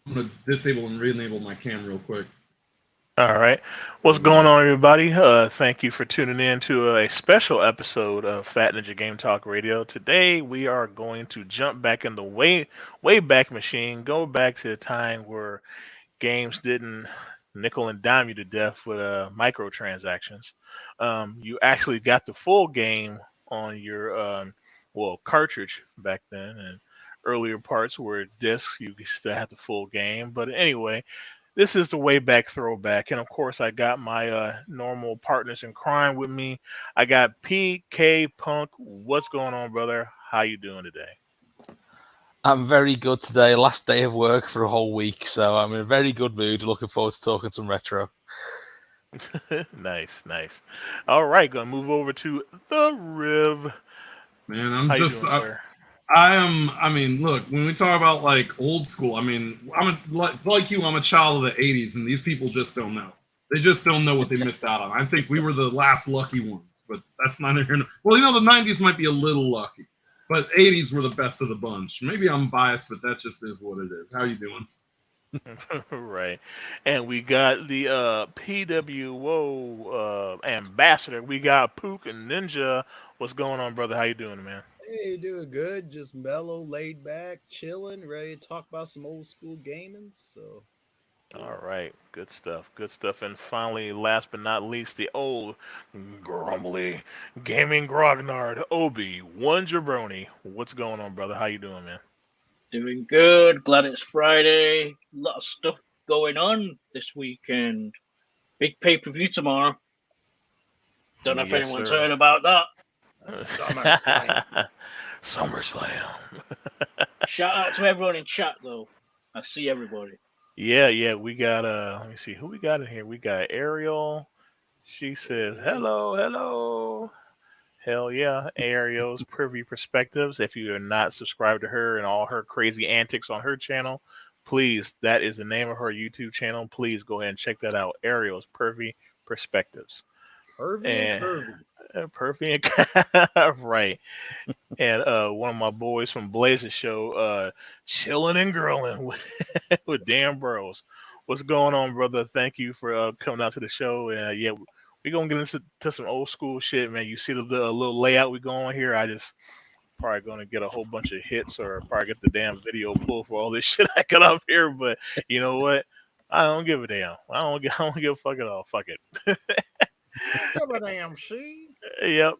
I'm gonna disable and re-enable my cam real quick. All right. What's going on, everybody? Thank you for tuning in to a special episode of Fat Ninja Game Talk Radio. Today, we are going to jump back in the way back machine, go back to a time where games didn't nickel and dime you to death with microtransactions. You actually got the full game on your cartridge back then, and earlier parts were discs. You still had the full game, but anyway, this is the Wayback Throwback, and of course, I got my normal partners in crime with me. I got PK Punk. What's going on, brother? How you doing today? I'm very good today. Last day of work for a whole week, so I'm in a very good mood. Looking forward to talking some retro. Nice, nice. All right, gonna move over to the Riv. Man, How you doing, sir? I am. I mean, look, when we talk about like old school, I mean, like you. I'm a child of the '80s, and these people just don't know. They just don't know what they missed out on. I think we were the last lucky ones, but that's neither here. Well, the '90s might be a little lucky, but '80s were the best of the bunch. Maybe I'm biased, but that just is what it is. How you doing? Right. And we got the PWO ambassador. We got Pook Ninja. What's going on, brother? How you doing, man? Hey, doing good. Just mellow, laid back, chilling, ready to talk about some old school gaming. So, All yeah. right, good stuff, good stuff. And finally, last but not least, the old grumbly gaming grognard, Obi, one jabroni. What's going on, brother? How you doing, man? Doing good. Glad it's Friday. A lot of stuff going on this weekend. Big pay per view tomorrow. Don't know if Yes, anyone's sir. heard about that. SummerSlam. SummerSlam. Shout out to everyone in chat though. I see everybody. Yeah, yeah, we got let me see who we got in here. We got Ariel. She says, Hey, "Hello, hello." Hell yeah, Ariel's Privy Perspectives. If you are not subscribed to her and all her crazy antics on her channel, please, that is the name of her YouTube channel. Please go ahead and check that out. Ariel's Privy Perspectives. Pervy and And curvy. Perfect, right. And one of my boys from Blazers show, chilling and grilling with, with Dan Bros. What's going on, brother? Thank you for coming out to the show. And yeah, we're gonna get into some old school shit, man. You see the little layout we go on here. I just probably gonna get a whole bunch of hits or probably get the damn video pulled for all this shit I got up here. But you know what? I don't give a damn. I don't give a fuck at all. Fuck it. Come on, AMC. Yep,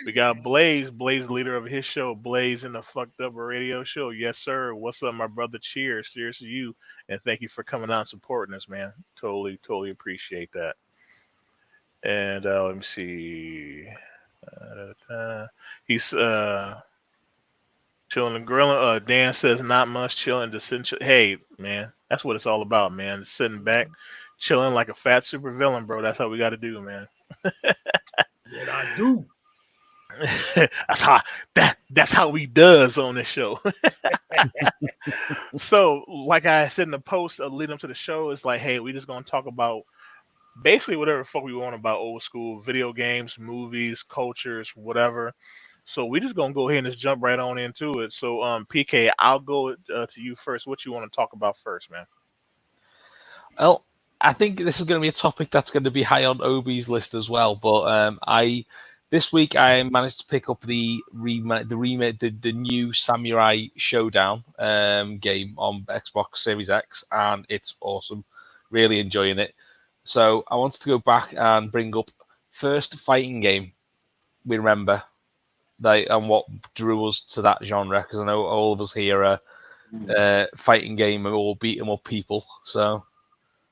we got Blaze, leader of his show, Blaze in the Fucked Up Radio Show. Yes, sir. What's up, my brother? Cheers to you, and thank you for coming out and supporting us, man. Totally appreciate that. And let me see. He's chilling and grilling. Dan says not much chilling. Just sitting. Hey, man, that's what it's all about, man. Sitting back, chilling like a fat supervillain, bro. That's how we got to do, man. What I do? that's how that's how we does on this show. So, like I said in the post leading up to the show, it's like, hey, we just gonna talk about basically whatever the fuck we want about old school video games, movies, cultures, whatever. So we just gonna go ahead and just jump right on into it. So, PK, I'll go to you first. What you want to talk about first, man? Well, I think this is going to be a topic that's going to be high on Obi's list as well. But I this week I managed to pick up the new Samurai Showdown game on Xbox Series X, and it's awesome. Really enjoying it. So I wanted to go back and bring up first fighting game we remember, and what drew us to that genre, because I know all of us here are fighting game and all beat 'em up people. So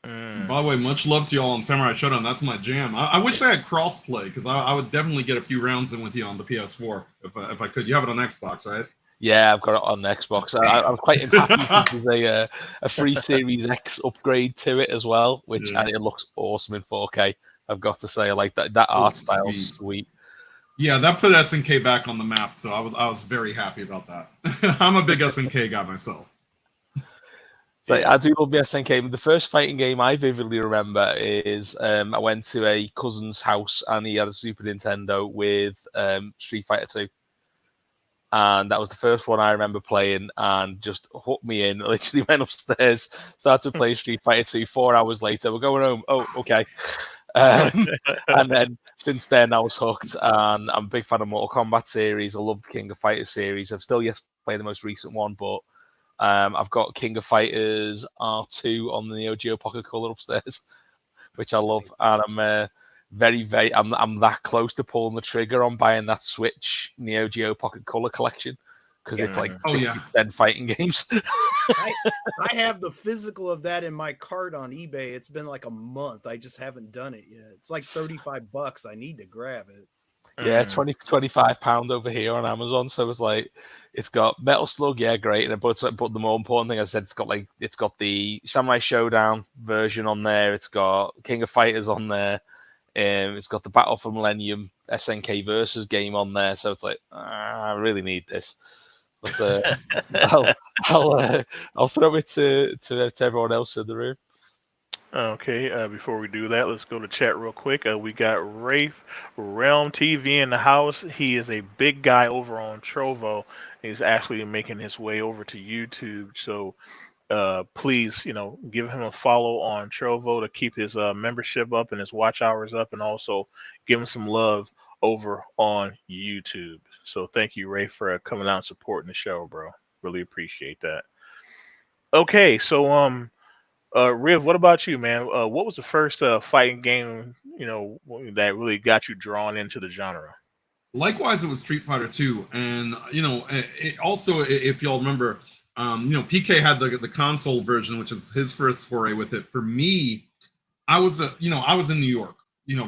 By the way, much love to y'all on Samurai Showdown. That's my jam. I wish they had crossplay because I would definitely get a few rounds in with you on the PS4 if I could. You have it on Xbox, right? yeah, I've got it on the Xbox. I'm quite happy there's a free Series X upgrade to it as well, which Yeah. and it looks awesome in 4K. I've got to say, I like that art style's sweet. Yeah, that put SNK back on the map, so I was very happy about that. I'm a big SNK guy myself. So I do love the SNK. But the first fighting game I vividly remember is I went to a cousin's house and he had a Super Nintendo with Street Fighter 2. and that was the first one I remember playing, and just hooked me in. Literally went upstairs, started to play Street Fighter 2. 4 hours later, we're going home. Oh, okay. And then since then, I was hooked, and I'm a big fan of Mortal Kombat series. I love the King of Fighters series. I've still yet to play the most recent one, but I've got King of Fighters R2 on the Neo Geo Pocket Color upstairs, which I love, and I'm I'm that close to pulling the trigger on buying that Switch Neo Geo Pocket Color collection because it's like 60% fighting games. I have the physical of that in my cart on eBay. It's been like a month. I just haven't done it yet. It's like $35. I need to grab it. Yeah, 25 pound over here on Amazon. So it's like, it's got Metal Slug, yeah, great. But the more important thing, I said, it's got the Samurai Showdown version on there. It's got King of Fighters on there. It's got the Battle for Millennium SNK versus game on there. So it's like, I really need this. But I'll throw it to everyone else in the room. Okay, before we do that, let's go to chat real quick. We got Wraith Realm TV in the house. He is a big guy over on Trovo. He's actually making his way over to YouTube. So please, give him a follow on Trovo to keep his membership up and his watch hours up, and also give him some love over on YouTube. So thank you, Ray, for coming out and supporting the show, bro. Really appreciate that. Okay, so Riv, what about you, man? What was the first fighting game, that really got you drawn into the genre? Likewise, it was Street Fighter 2, and it also, if y'all remember, PK had the console version, which is his first foray with it. For me, I was in New York,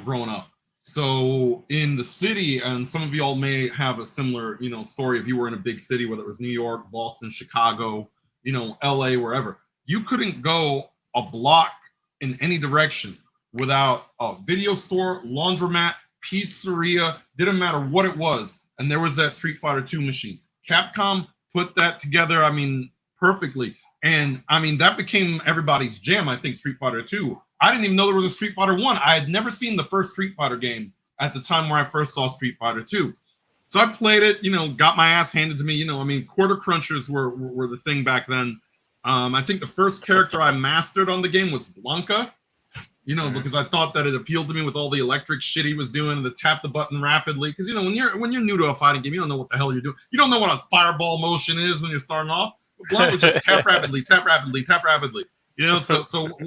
growing up. So in the city, and some of y'all may have a similar, story if you were in a big city, whether it was New York, Boston, Chicago, LA, wherever. You couldn't go a block in any direction without a video store, laundromat, pizzeria, didn't matter what it was. And there was that Street Fighter 2 machine. Capcom put that together, perfectly. And that became everybody's jam, I think, Street Fighter 2. I didn't even know there was a Street Fighter 1. I had never seen the first Street Fighter game at the time where I first saw Street Fighter 2. So I played it, got my ass handed to me. Quarter crunchers were the thing back then. I think the first character I mastered on the game was Blanca, because I thought that it appealed to me with all the electric shit he was doing, the tap the button rapidly. Because when you're new to a fighting game, you don't know what the hell you're doing. You don't know what a fireball motion is when you're starting off. Blanca was just tap rapidly, tap rapidly, tap rapidly. So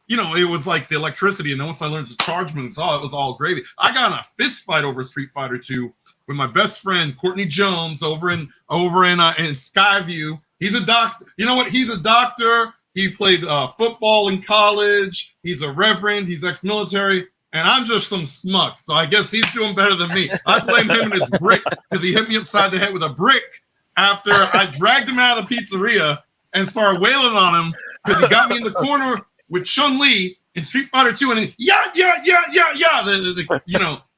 it was like the electricity. And then once I learned the charge moves, it was all gravy. I got in a fist fight over Street Fighter 2 with my best friend Courtney Jones over in Skyview. He's a doctor. You know what? He's a doctor. He played football in college. He's a reverend. He's ex-military. And I'm just some smuck. So I guess he's doing better than me. I blame him and his brick because he hit me upside the head with a brick after I dragged him out of the pizzeria and started wailing on him because he got me in the corner with Chun-Li in Street Fighter 2. And he,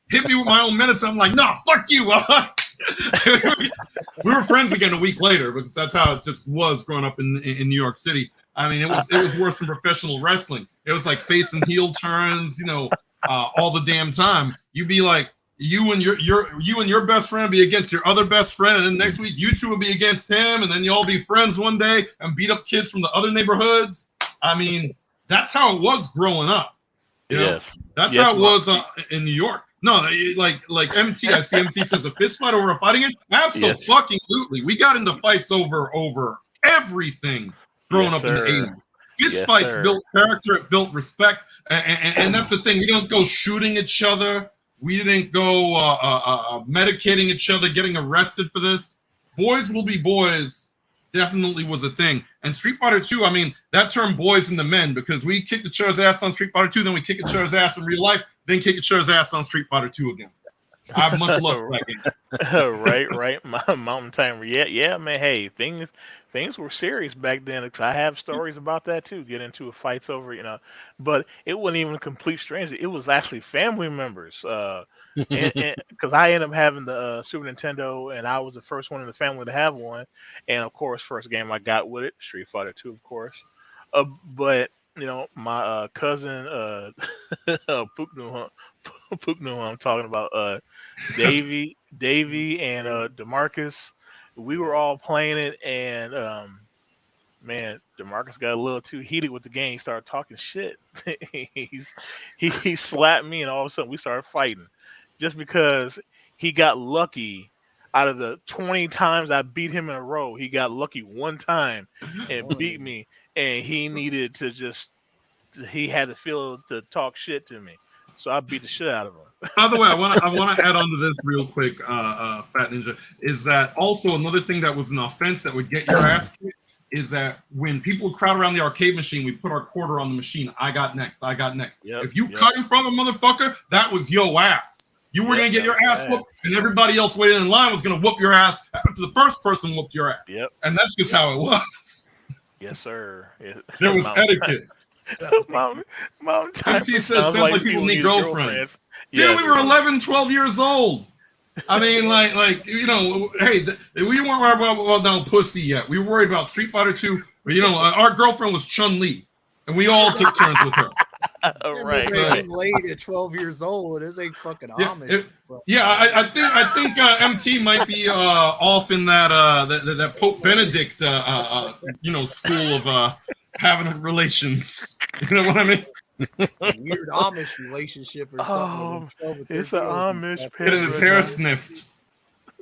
hit me with my own medicine. I'm like, nah, fuck you. We were friends again a week later because that's how it just was growing up in New York City. It was worse than professional wrestling. It was like face and heel turns, all the damn time. You'd be like, you and your best friend be against your other best friend, and then next week you two will be against him, and then you all be friends one day and beat up kids from the other neighborhoods. That's how it was growing up. Yes, that's how it was in New York. No, like MT. I see MT says a fist fight over a fighting game. Absolutely, we got into fights over everything growing up in the 80s. Fist fights built character, it built respect, and that's the thing. We don't go shooting each other. We didn't go medicating each other, getting arrested for this. Boys will be boys. Definitely was a thing. And Street Fighter 2, that term boys and the men, because we kicked each other's ass on Street Fighter 2, then we kick each other's ass in real life, then kick each other's ass on Street Fighter 2 again. I have much love for that game. Right. Mountain Time. Yeah, man. Hey, things were serious back then. Because I have stories about that too. Get into fights over, but it wasn't even a complete stranger. It was actually family members. Because I ended up having the Super Nintendo, and I was the first one in the family to have one. And of course, first game I got with it, Street Fighter 2, of course. But my cousin Pook knew who I'm talking about. Davey and DeMarcus. we were all playing it, and man, DeMarcus got a little too heated with the game. He started talking shit. He slapped me, and all of a sudden we started fighting, just because he got lucky. Out of the 20 times I beat him in a row, he got lucky one time and beat me, and he needed to just he had to feel to talk shit to me, so I beat the shit out of him. By the way, I want to add on to this real quick, Fat Ninja, is that also another thing that was an offense that would get your ass kicked is that when people would crowd around the arcade machine, we put our quarter on the machine. I got next. I got next. Yep, If you cut in front of a motherfucker, that was yo ass. You were gonna get your ass whooped, and everybody else waiting in line was gonna whoop your ass after the first person whooped your ass. Yep. And that's just how it was. Yes, sir. There was etiquette. Mountain MT says, sounds like people need girlfriends. Yeah, we were 11, 12 years old. I mean, like you know, hey, we weren't worried about no pussy yet. We were worried about Street Fighter 2. But, you know, our girlfriend was Chun-Li, and we all took turns with her. Right. Late at 12 years old. This ain't fucking Amish. I think MT might be off in that Pope Benedict you know, school of having relations. You know what I mean? Weird Amish relationship or something. Oh, it's an Amish. Getting his hair sniffed.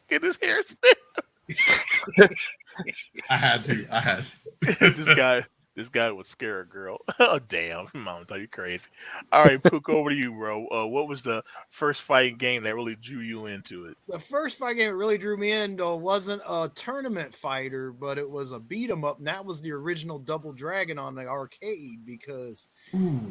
Get his hair sniffed. I had to. This guy would scare a girl. Oh damn, Mom, are you crazy? All right, Pook, over to you, bro. What was the first fighting game that really drew you into it? The first fighting game that really drew me in, though, wasn't a tournament fighter, but it was a beat 'em up, and that was the original Double Dragon on the arcade. Because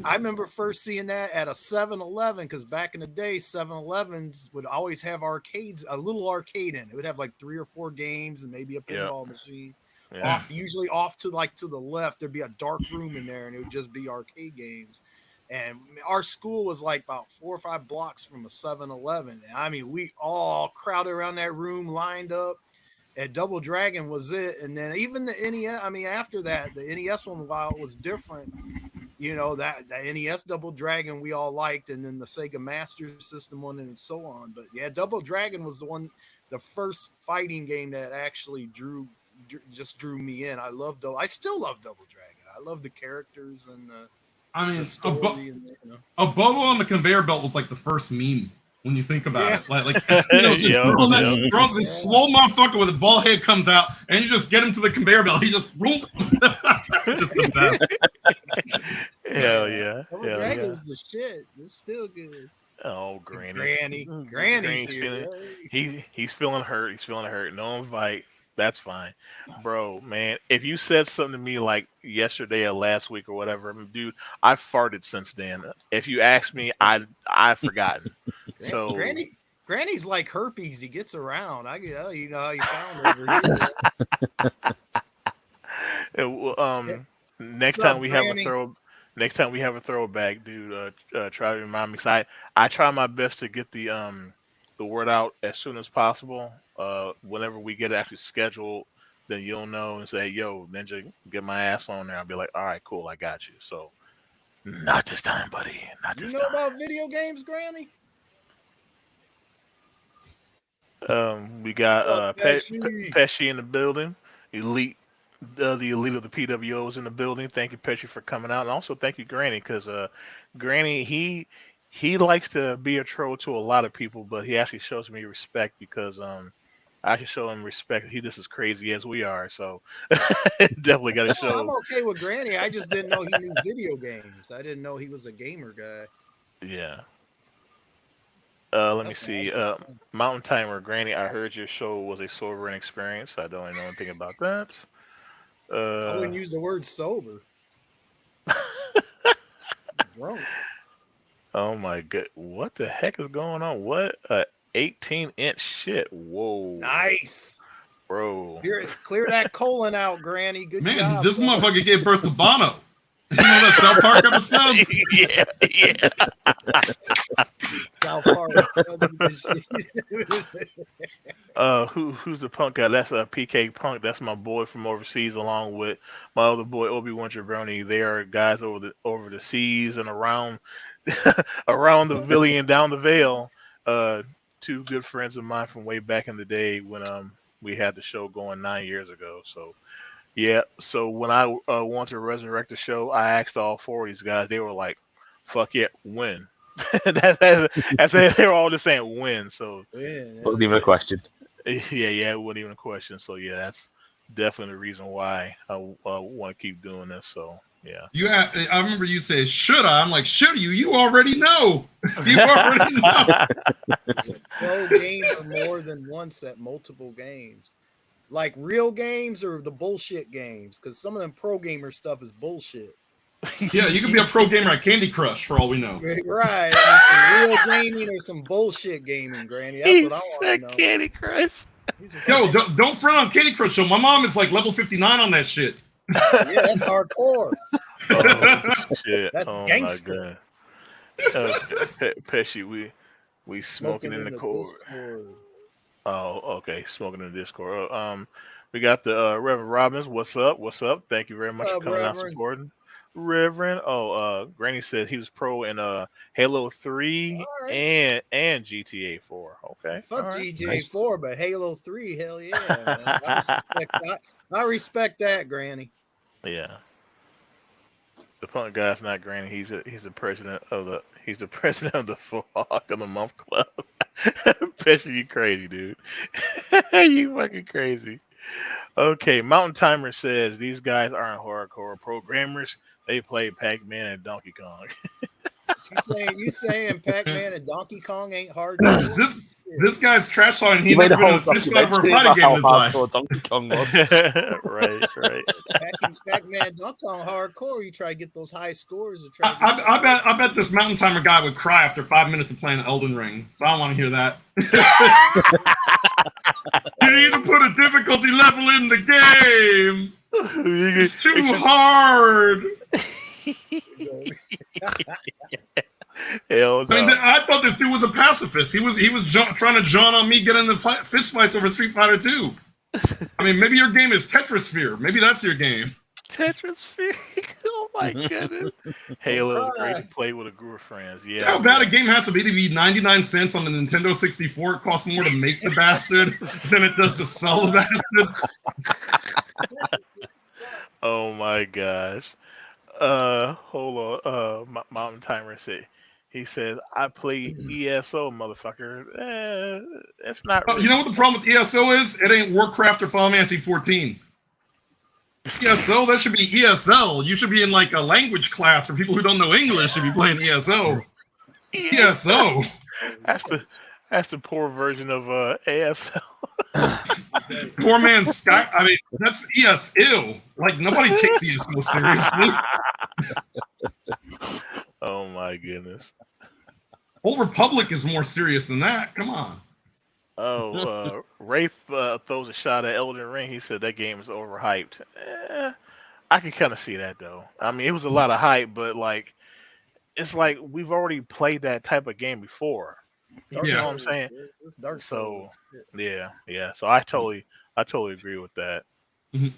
I remember first seeing that at a 7-Eleven, because back in the day, 7-Elevens would always have arcades, a little arcade in it. It would have like 3 or 4 games and maybe a pinball machine. Yeah. Usually off to the left, there'd be a dark room in there, and it would just be arcade games. And our school was like about 4 or 5 blocks from a 7-Eleven. And I mean, we all crowded around that room, lined up. And Double Dragon was it. And then even the NES, I mean, after that, the NES one, while it was different, you know, that the NES Double Dragon we all liked, and then the Sega Master System one, and so on. But yeah, Double Dragon was the first fighting game that actually drew me in. I still love Double Dragon. I love the characters and the story. A Bobo on the conveyor belt was like the first meme when you think about it. Like you know, this slow motherfucker with a bald head comes out, and you just get him to the conveyor belt. He just just the best. Hell yeah. Double Dragon's the shit. It's still good. Oh, Granny's here. He's feeling hurt. He's feeling hurt. No invite. That's fine, bro, man. If you said something to me like yesterday or last week or whatever, dude, I've farted since then. If you ask me, I've forgotten. So Granny's like herpes. He gets around. You know how you found over here. Next time we have a throwback, dude, try to remind me. 'Cause I try my best to get the word out as soon as possible. Whenever we get it actually scheduled, then you'll know and say, yo, Ninja, get my ass on there. I'll be like, all right, cool, I got you. So, not this time, buddy. Not this time. You know about video games, Granny? We got Pesci in the building. The elite of the PWOs in the building. Thank you, Pesci, for coming out. And also thank you, Granny, because Granny, he likes to be a troll to a lot of people, but he actually shows me respect because I should show him respect. He just as crazy as we are, so definitely got to show. I'm okay with Granny. I just didn't know he knew video games. I didn't know he was a gamer guy. Yeah. Let me see. Mountain Timer, Granny, I heard your show was a sobering experience. I don't know anything about that. I wouldn't use the word sober. Drunk. Oh my god, what the heck is going on? What 18-inch shit. Whoa. Nice. Bro. Clear that colon out, Granny. Good job. Man, this motherfucker gave birth to Bono. You know that South Park episode? Yeah. South Park. Who's the punk guy? That's PK Punk. That's my boy from overseas, along with my other boy Obi-Wan Jabroni. They are guys over the seas and around around the Valley and down the Vale. Two good friends of mine from way back in the day when we had the show going 9 years ago. So yeah. So when I wanted to resurrect the show, I asked all four of these guys. They were like, "Fuck yeah, win." That's they were all just saying win. So Wasn't even a question. yeah, it wasn't even a question. So yeah, that's definitely the reason why I want to keep doing this. So yeah. I remember you said, "Should I?" I'm like, "Should you? You already know. You already know." Pro game or more than once at multiple games, like real games or the bullshit games, because some of them pro gamer stuff is bullshit. Yeah, you could be a pro gamer at Candy Crush for all we know. Right. I mean, some real gaming or some bullshit gaming, Granny. That's what I want to know. Candy Crush. Yo, don't front on Candy Crush. So my mom is like level 59 on that shit. Yeah, that's hardcore. Oh, shit. That's gangster. My God. Pesci, we smoking in the cord. Discord. Oh, okay. Smoking in the Discord. We got the Reverend Robbins. What's up? What's up? Thank you very much for coming out supporting. Reverend. Granny said he was pro in Halo 3 and GTA 4. Okay. Fuck GTA 4, but Halo 3, hell yeah, man. I respect that, Granny. Yeah. The punk guy's not Granny. He's the president of the Full Hawk of the Month Club. Pesci, you crazy, dude. You fucking crazy. Okay, Mountain Timer says these guys aren't hardcore programmers. They play Pac-Man and Donkey Kong. You saying Pac-Man and Donkey Kong ain't hard? This guy's trash talking. He never been in a fist fight over a fighting game in his life. Donkey Kong was. Right. Pac-Man, Donkey Kong hardcore. You try to get those high scores. I bet this Mountain Timer guy would cry after 5 minutes of playing Elden Ring. So I don't want to hear that. You need to put a difficulty level in the game. It's too hard. Hell no. I mean, I thought this dude was a pacifist. He was trying to John on me getting into fist fights over Street Fighter 2. I mean, maybe your game is Tetrasphere. Maybe that's your game. Tetrasphere. Oh my goodness. Halo is great to play with a group of friends. Yeah. How bad a game has to be 99 cents on the Nintendo 64. It costs more to make the bastard than it does to sell the bastard. Oh my gosh. Hold on. Mountain Timer said. He says, "I play ESO, motherfucker." It's not. Really... You know what the problem with ESO is? It ain't Warcraft or Final Fantasy 14. ESO, that should be ESL. You should be in like a language class for people who don't know English. Should be playing ESO. ESO. That's the poor version of ASL. Poor man's Sky. I mean, that's ESL. Like nobody takes ESO seriously. Oh my goodness. Old Republic is more serious than that. Come on. Oh, Rafe throws a shot at Elden Ring. He said that game is overhyped. I can kind of see that though. I mean, it was a lot of hype, but like, it's like we've already played that type of game before. You know what I'm saying? It's Dark Souls. So yeah. So I totally agree with that. Mm-hmm.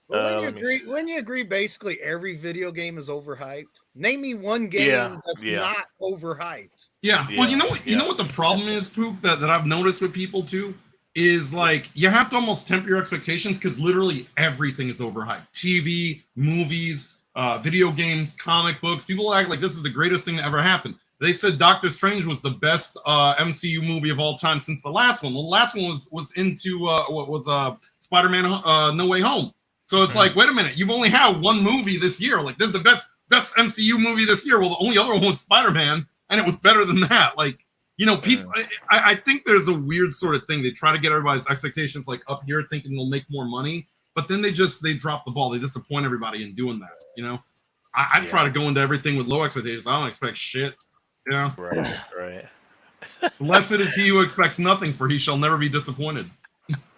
Well, when you agree, basically every video game is overhyped. Name me one game that's not overhyped. Yeah. Well, you know what the problem is, Pook, that I've noticed with people too, is like you have to almost temper your expectations because literally everything is overhyped. TV, movies, video games, comic books. People act like this is the greatest thing that ever happened. They said Doctor Strange was the best MCU movie of all time since the last one. Well, the last one was into Spider-Man No Way Home. So it's like, wait a minute, you've only had one movie this year. Like, this is the best MCU movie this year. Well, the only other one was Spider-Man, and it was better than that. Like, you know, people. I think there's a weird sort of thing. They try to get everybody's expectations like up here, thinking they'll make more money, but then they drop the ball. They disappoint everybody in doing that. You know, I try to go into everything with low expectations. I don't expect shit. You know, right. Blessed is he who expects nothing, for he shall never be disappointed.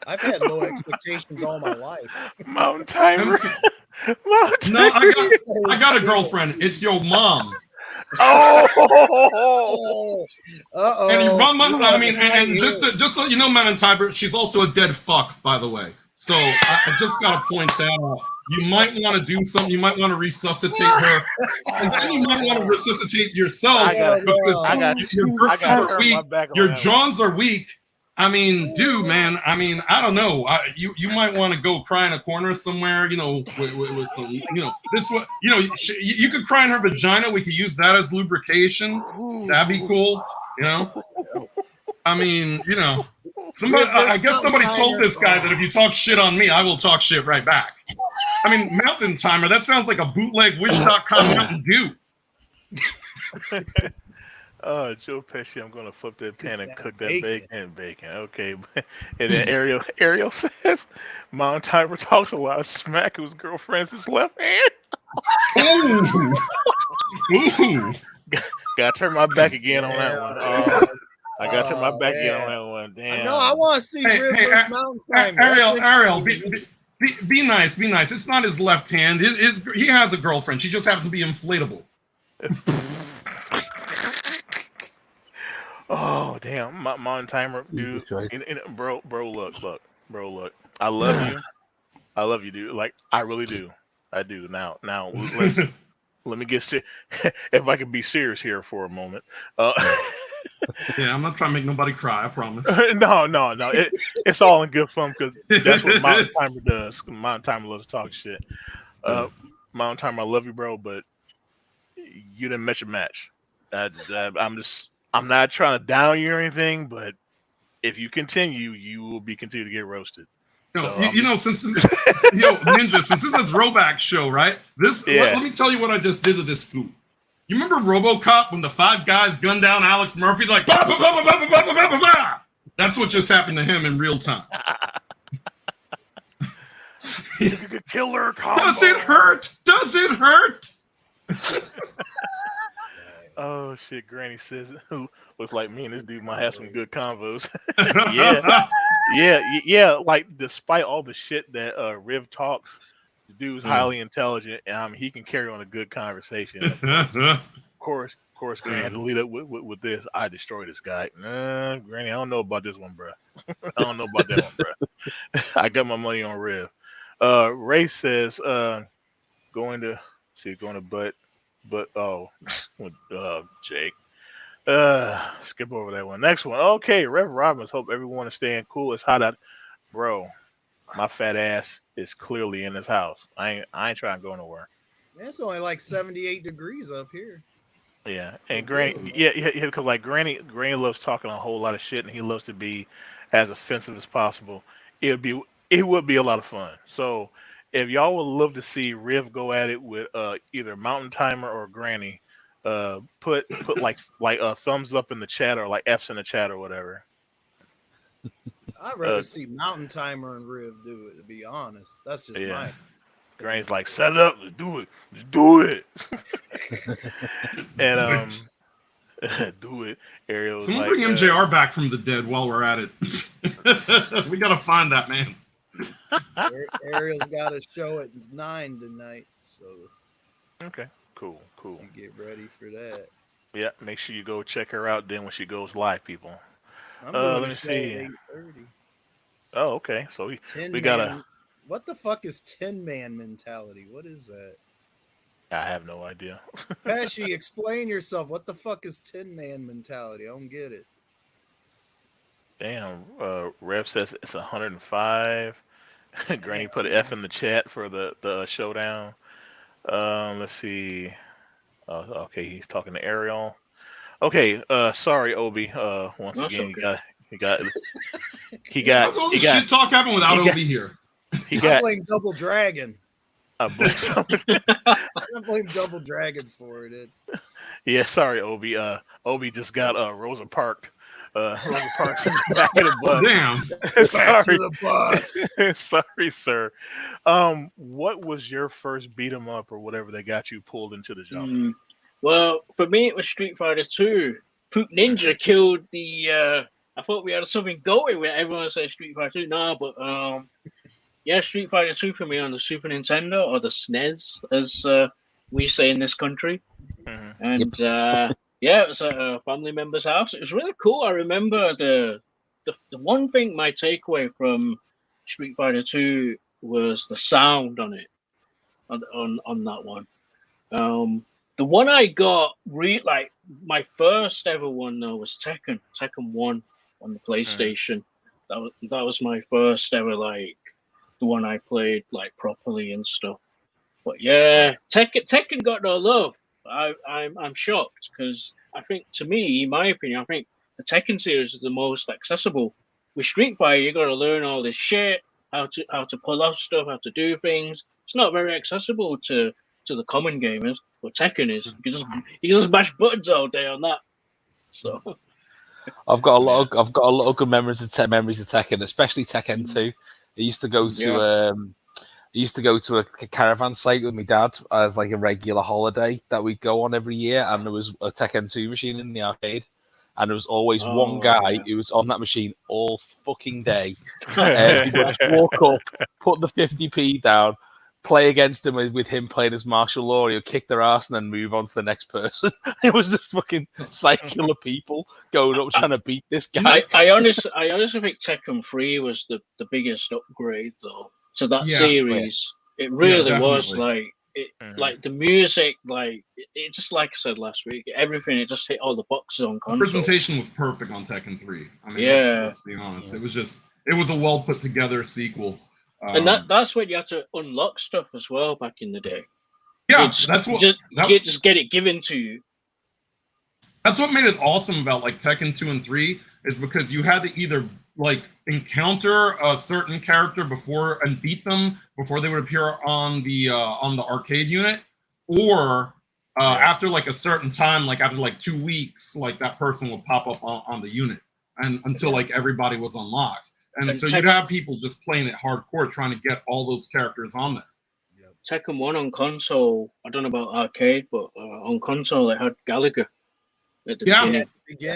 I've had low expectations all my life. Mountain Timer. No, I got a girlfriend. It's your mom. Oh. Uh-oh. And just so you know, Mountain Timer, she's also a dead fuck, by the way. So I just got to point that out. You might want to do something. You might want to resuscitate her. And then you might want to resuscitate yourself because your virtues are weak. Your Johns are weak. I mean, dude, man. I mean, I don't know. You might want to go cry in a corner somewhere. With some. This what you could cry in her vagina. We could use that as lubrication. That'd be cool. I mean, somebody. I guess somebody told this guy that if you talk shit on me, I will talk shit right back. I mean, Mountain Timer. That sounds like a bootleg Wish.com Mountain Dew. Oh, Joe Pesci, I'm gonna flip that pan and cook that bacon. Okay, and then Ariel says, Mountain Timer talks a lot of smack to his girlfriend's his left hand. Ooh. Gotta turn my back again on that one. I gotta turn my back again on that one. Damn. No, I want to see River's Mountain Timer. Ariel, be nice. It's not his left hand. He has a girlfriend. She just happens to be inflatable. Oh damn, Mountain Timer, dude. Bro, look. I love you, dude. Like I really do. I do. Now, let me get serious. If I could be serious here for a moment. Yeah, I'm not trying to make nobody cry. I promise. No. It's all in good fun because that's what Mountain Timer does. Mountain Timer loves to talk shit. Mountain Timer, I love you, bro, but you didn't match a match. I'm not trying to down you or anything, but if you continue, you will be continue to get roasted. No, so since Ninja, since this is a throwback show, right? Let me tell you what I just did to this food. You remember RoboCop when the 5 guys gunned down Alex Murphy? Like, bah, bah, bah, bah, bah, bah, bah, bah, bah. That's what just happened to him in real time. Killer combo. Does it hurt? Oh shit! Granny says, "Looks like me and this dude might have some good convos." yeah. Like despite all the shit that Riv talks, the dude's highly intelligent, and he can carry on a good conversation. Of course, Granny had to lead up with this. I destroyed this guy. Granny, I don't know about this one, bro. I don't know about that one, bro. I got my money on Riv. Ray says, going to but Jake. Skip over that one. Next one. Okay, Rev Robbins. Hope everyone is staying cool. It's hot out. Bro, my fat ass is clearly in this house. I ain't trying to go nowhere. It's only like 78 degrees up here. Yeah, and Granny, because like Granny loves talking a whole lot of shit, and he loves to be as offensive as possible. It would be a lot of fun. So if y'all would love to see Riv go at it with either Mountain Timer or Granny, put like a thumbs up in the chat or like F's in the chat or whatever. I'd rather see Mountain Timer and Riv do it, to be honest. That's just my. Granny's like, set it up, let's do it. And do it. Ariel's Someone like, bring MJR back from the dead while we're at it. We gotta find that man. Ariel's got a show at 9 tonight, so okay, cool. Get ready for that. Yeah, make sure you go check her out then when she goes live, people. I'm doing let me see. At 8:30. Oh, okay. So we got a. What the fuck is 10-man mentality? What is that? I have no idea. Pesci, explain yourself. What the fuck is 10-man mentality? I don't get it. Damn. Rev says it's 105. Granny put an F in the chat for the showdown. Let's see. Okay, he's talking to Ariel. Okay. Sorry, Obi. Once again, okay. he got. How's all this shit talk happened without Obi here? I blame Double Dragon. I blame Double Dragon for it. Yeah, sorry, Obi. Obi just got Rosa Parks back in the bus. Damn. Back to the bus. Sorry, sir. What was your first beat 'em up or whatever that got you pulled into the genre? Well, for me, it was Street Fighter 2. Pook Ninja killed the. I thought we had something going where everyone said Street Fighter 2. No, but yeah, Street Fighter 2 for me on the Super Nintendo or the SNES, as we say in this country. Mm-hmm. And yeah, it was at a family member's house. It was really cool. I remember the one thing, my takeaway from Street Fighter 2 was the sound on it, on that one. The one I got, like my first ever one though, was Tekken 1 on the PlayStation. That was my first ever like the one I played like properly and stuff. But yeah, Tekken got no love. I'm shocked because I think, to me, in my opinion, I think the Tekken series is the most accessible. With Street Fighter, you got to learn all this shit, how to pull off stuff, how to do things. It's not very accessible to the common gamers. But Tekken is. You can just mash buttons all day on that. So I've got a lot of good memories of Tekken, especially Tekken 2. I used to go to a caravan site with my dad as like a regular holiday that we'd go on every year, and there was a Tekken 2 machine in the arcade, and there was always one guy who was on that machine all fucking day. He would just walk up, put the 50p down, play against him with him playing as martial law. He'll kick their ass and then move on to the next person. It was just fucking cycle of people going up trying to beat this guy. I honestly think Tekken 3 was the biggest upgrade though to that series. It really was like it, like the music, like it just like I said last week, everything, it just hit all the boxes on console. The presentation was perfect on Tekken 3. I mean, let's be honest. It was a well put together sequel. And that's when you had to unlock stuff as well back in the day. Yeah, just get it given to you. That's what made it awesome about like Tekken 2 and 3 is because you had to either like encounter a certain character before and beat them before they would appear on the arcade unit, or after like a certain time, like after like 2 weeks, like that person would pop up on the unit, and until like everybody was unlocked. And so you'd have people just playing it hardcore, trying to get all those characters on there. Tekken 1 on console, I don't know about arcade, but on console it had Gallagher at the beginning.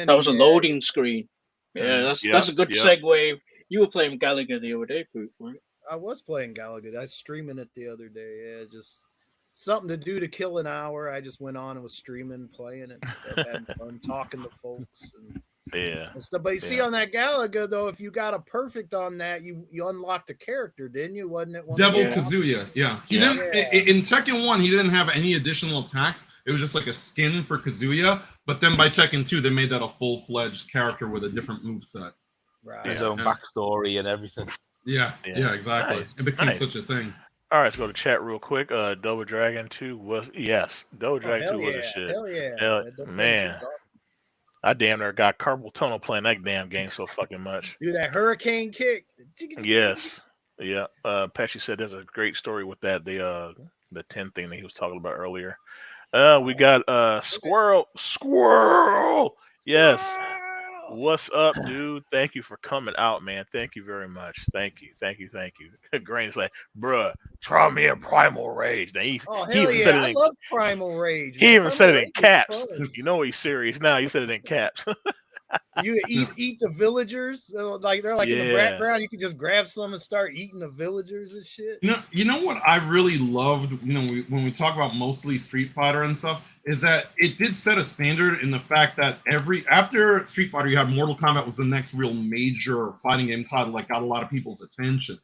That was a loading screen. Yeah, that's a good segue. You were playing Gallagher the other day, Pook, right? I was playing Gallagher. I was streaming it the other day. Yeah, just something to do to kill an hour. I just went on and was streaming, playing it, having fun, talking to folks. And stuff. But you see on that Galaga though, if you got a perfect on that, you unlocked a character, didn't you? Wasn't it one Devil Kazuya? Yeah. He didn't in Tekken 1, he didn't have any additional attacks. It was just like a skin for Kazuya. But then by Tekken 2, they made that a full-fledged character with a different moveset. Right. His own backstory and everything. Yeah, exactly. Nice. It became such a thing. All right, let's go to chat real quick. Double Dragon 2 was Double Dragon 2 was a shit. Hell yeah. Man. I damn near got carpal tunnel playing that damn game so fucking much. Do that hurricane kick. Yes. Yeah. Pesci said there's a great story with that, the 10 thing that he was talking about earlier. We got Squirrel. Yes. What's up, dude? Thank you for coming out, man. Thank you very much. Thank you. Granny's like, bruh, try me a Primal Rage. Now, he even said it I love Primal Rage. He even said it in caps. You know he's serious now. You said it in caps. You eat the villagers, like they're like in the background. You can just grab some and start eating the villagers and shit. You know what I really loved. When we talk about mostly Street Fighter and stuff, is that it did set a standard in the fact that after Street Fighter, you had Mortal Kombat was the next real major fighting game title that got a lot of people's attention,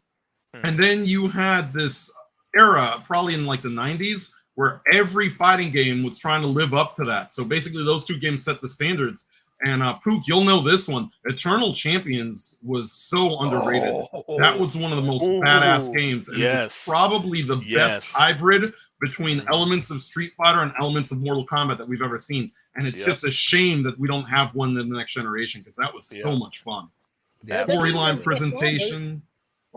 and then you had this era, probably in like the 90s, where every fighting game was trying to live up to that. So basically, those two games set the standards. And Pook, you'll know this one. Eternal Champions was so underrated. That was one of the most badass games. And it was probably the best hybrid between elements of Street Fighter and elements of Mortal Kombat that we've ever seen. And it's just a shame that we don't have one in the next generation because that was so much fun. Storyline presentation.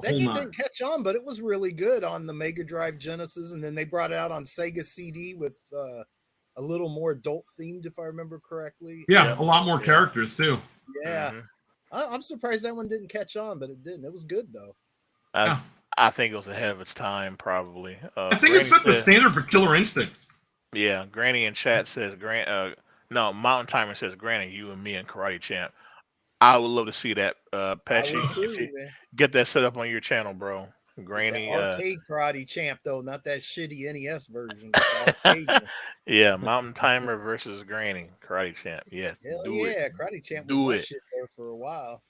That game didn't catch on, but it was really good on the Mega Drive Genesis. And then they brought it out on Sega CD with... a little more adult themed, if I remember correctly. Yeah, a lot more characters too. Yeah, I'm surprised that one didn't catch on, but it didn't. It was good though. I think it was ahead of its time, probably. I think it set the standard for Killer Instinct. Yeah, Granny in chat says Mountain Timer says Granny, you and me and Karate Champ. I would love to see that, Pesci. Get that set up on your channel, bro. Granny arcade Karate Champ though, not that shitty NES version. Yeah, Mountain Timer versus Granny Karate Champ. Yes, Karate Champ was shit there for a while.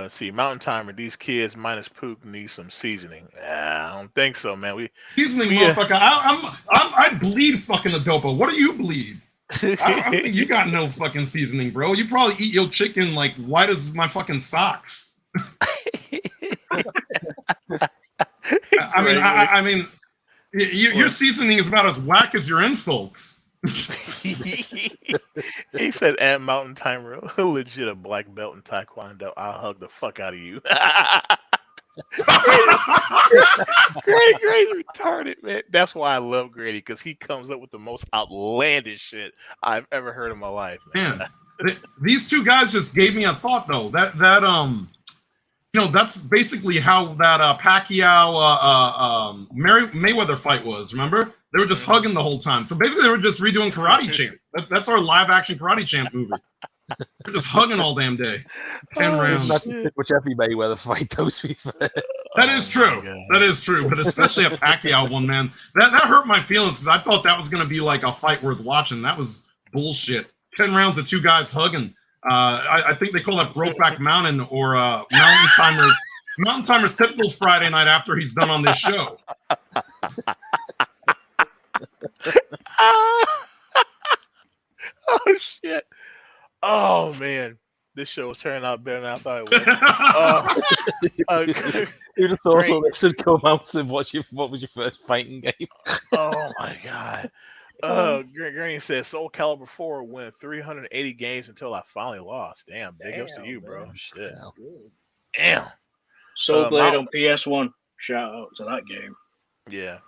See, Mountain Timer. These kids minus Pook need some seasoning. I don't think so, man. Seasoning, motherfucker. I bleed fucking Adobo. What do you bleed? I think you got no fucking seasoning, bro. You probably eat your chicken like white as my fucking socks. I mean, your seasoning is about as whack as your insults. He said, "At Mountain Timer, legit a black belt in Taekwondo. I'll hug the fuck out of you." Grady's retarded, man. That's why I love Grady, because he comes up with the most outlandish shit I've ever heard in my life. Man, these two guys just gave me a thought though. That that's basically how that Pacquiao Mayweather fight was. Remember? They were just hugging the whole time. So basically, they were just redoing Karate Champ. That's our live action Karate Champ movie. They're just hugging all damn day. 10 rounds. That's pretty much every Mayweather fight, though, to be fair. That is true. That is true. But especially a Pacquiao one, man. That hurt my feelings because I thought that was going to be like a fight worth watching. That was bullshit. 10 rounds of two guys hugging. I think they call that Brokeback Mountain or Mountain Timer's. Mountain Timer's typical Friday night after he's done on this show. Oh, shit. Oh, man. This show was turning out better than I thought it would. Who'd have thought all this would come out and what was your first fighting game? Oh, my God. Granny says Soul Calibur 4 went 380 games until I finally lost. Damn, big ups to you, bro. Man. Shit. That's good. Damn. So glad on PS1. Shout out to that game. Yeah,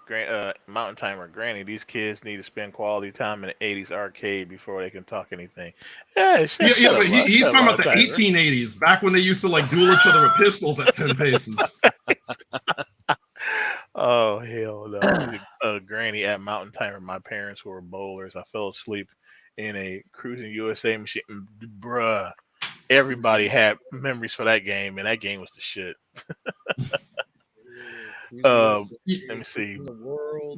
Mountain Timer, Granny. These kids need to spend quality time in the '80s arcade before they can talk anything. Yeah, but he's talking about the 1880s, back when they used to like duel each other with pistols at 10 paces. Oh hell no! Granny at Mountain Timer. My parents were bowlers. I fell asleep in a Cruising USA machine. Bruh, everybody had memories for that game, and that game was the shit. Let me see.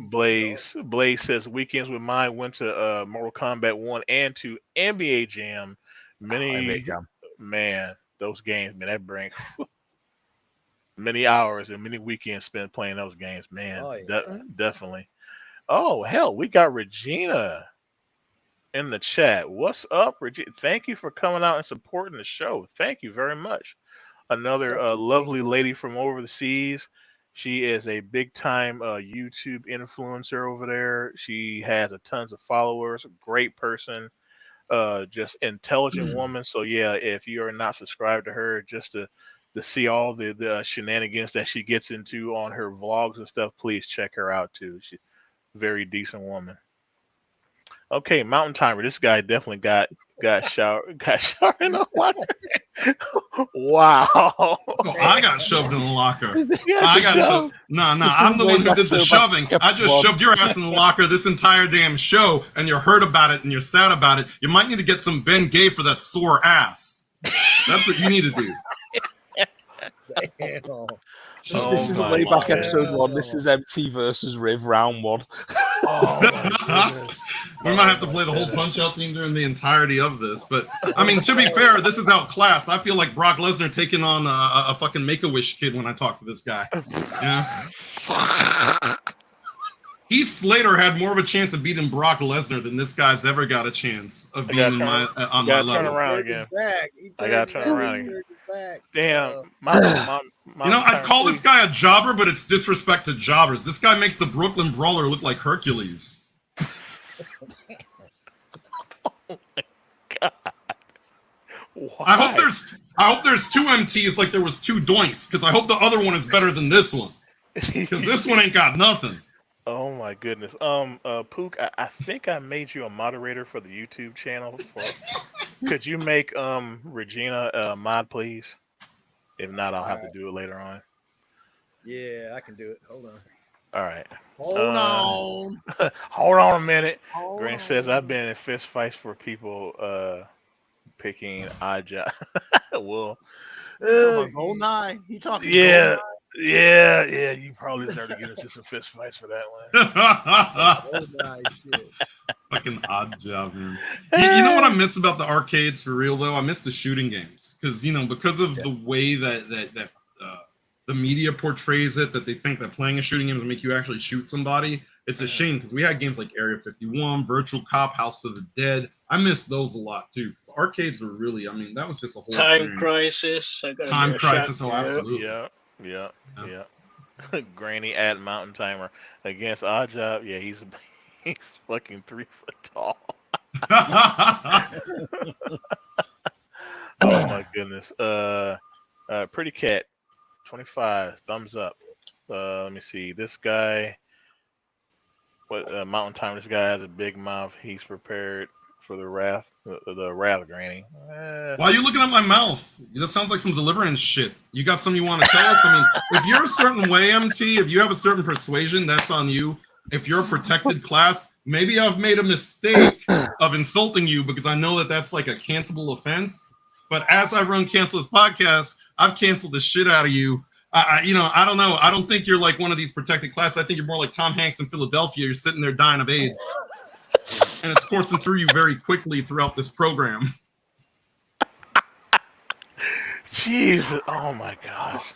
Blaze says weekends with mine went to Mortal Kombat 1 and 2 NBA Jam. Man, those games, man, that bring many hours and many weekends spent playing those games, man. Definitely. Oh hell, we got Regina in the chat. What's up, Regina? Thank you for coming out and supporting the show. Thank you very much. Another lovely lady from over the seas. She is a big time YouTube influencer over there. She has tons of followers, a great person, just intelligent woman. So yeah, if you are not subscribed to her, just to see all the shenanigans that she gets into on her vlogs and stuff, please check her out too. She's a very decent woman. Okay, Mountain Timer. This guy definitely got showered in the locker. Wow. Oh, I got shoved in the locker. I got shoved. No, I'm the one who did the shoving. I just shoved your ass in the locker this entire damn show, and you're hurt about it and you're sad about it. You might need to get some Ben Gay for that sore ass. That's what you need to do. Damn. This is a Wayback episode 1. This is MT versus Riv round 1. Oh my goodness. We might have to play the whole Punch-Out theme during the entirety of this. But, I mean, to be fair, this is outclassed. I feel like Brock Lesnar taking on a fucking Make-A-Wish kid when I talk to this guy. Yeah. Heath Slater had more of a chance of beating Brock Lesnar than this guy's ever got a chance of being on my level. Turn around again. I gotta turn around again. Damn. I'd call this guy a jobber, but it's disrespect to jobbers. This guy makes the Brooklyn Brawler look like Hercules. Oh my God. Why? I hope there's two MTs like there was two Doinks, because I hope the other one is better than this one. Because this one ain't got nothing. Oh my goodness. Pook, I think I made you a moderator for the YouTube channel. Could you make Regina a mod, please? If not, I'll have to do it later on. Yeah, I can do it. Hold on. All right. Hold on. Hold on a minute. Grant says I've been in fist fights for people picking odd job. Well, Gold 9. He talking. Yeah. Yeah, you probably deserve to get into some fist fights for that one. Gold 9 shit. Fucking odd job, man. You know what I miss about the arcades for real though? I miss the shooting games because of the way that the media portrays it, that they think that playing a shooting game will make you actually shoot somebody. It's a shame because we had games like Area 51, Virtual Cop, House of the Dead. I miss those a lot too. Arcades were really, I mean, that was just a whole Time experience. Crisis. I gotta Time give it a Crisis, shot. oh, absolutely. Yeah. Granny at Mountain Timer against Oddjob. Yeah, he's fucking 3 foot tall. Oh my goodness. Pretty Cat, 25, thumbs up. Let me see. This guy, Mountain Timer. This guy has a big mouth. He's prepared for the wrath, the wrath, Granny. Why are you looking at my mouth? That sounds like some deliverance shit. You got something you want to tell us? I mean, if you're a certain way, MT, if you have a certain persuasion, that's on you. If you're a protected class, maybe I've made a mistake of insulting you because I know that that's like a cancelable offense. But as I run Cancel This Podcast, I've canceled the shit out of you. I don't know. I don't think you're like one of these protected classes. I think you're more like Tom Hanks in Philadelphia. You're sitting there dying of AIDS. And it's coursing through you very quickly throughout this program. Jesus. Oh my gosh.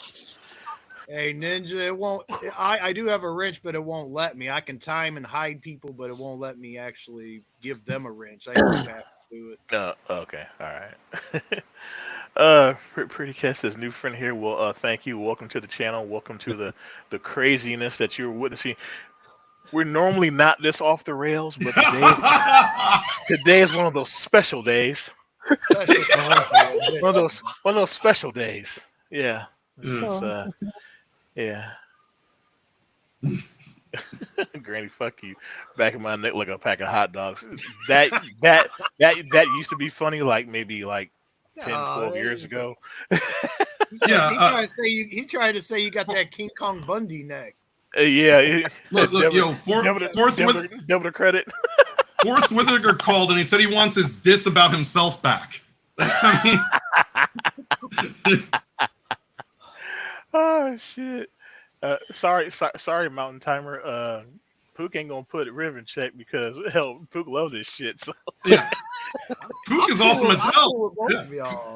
Hey, Ninja, it won't. I do have a wrench, but it won't let me. I can time and hide people, but it won't let me actually give them a wrench. I do have to do it. Okay. All right. Pretty Cat says, new friend here. Well, thank you. Welcome to the channel. Welcome to the craziness that you're witnessing. We're normally not this off the rails, but today is one of those special days. One of those special days. Yeah. Yeah. Granny, fuck you. Back in my neck like a pack of hot dogs. That used to be funny, like maybe like 10, 12 years ago. He tried to say you got that King Kong Bundy neck. Look, double the credit. Forrest Whitaker called and he said he wants his diss about himself back. I mean, oh shit. Sorry, Mountain Timer. Pook ain't gonna put Riv in check because hell, Pook loves this shit. So yeah. Pook is awesome as hell.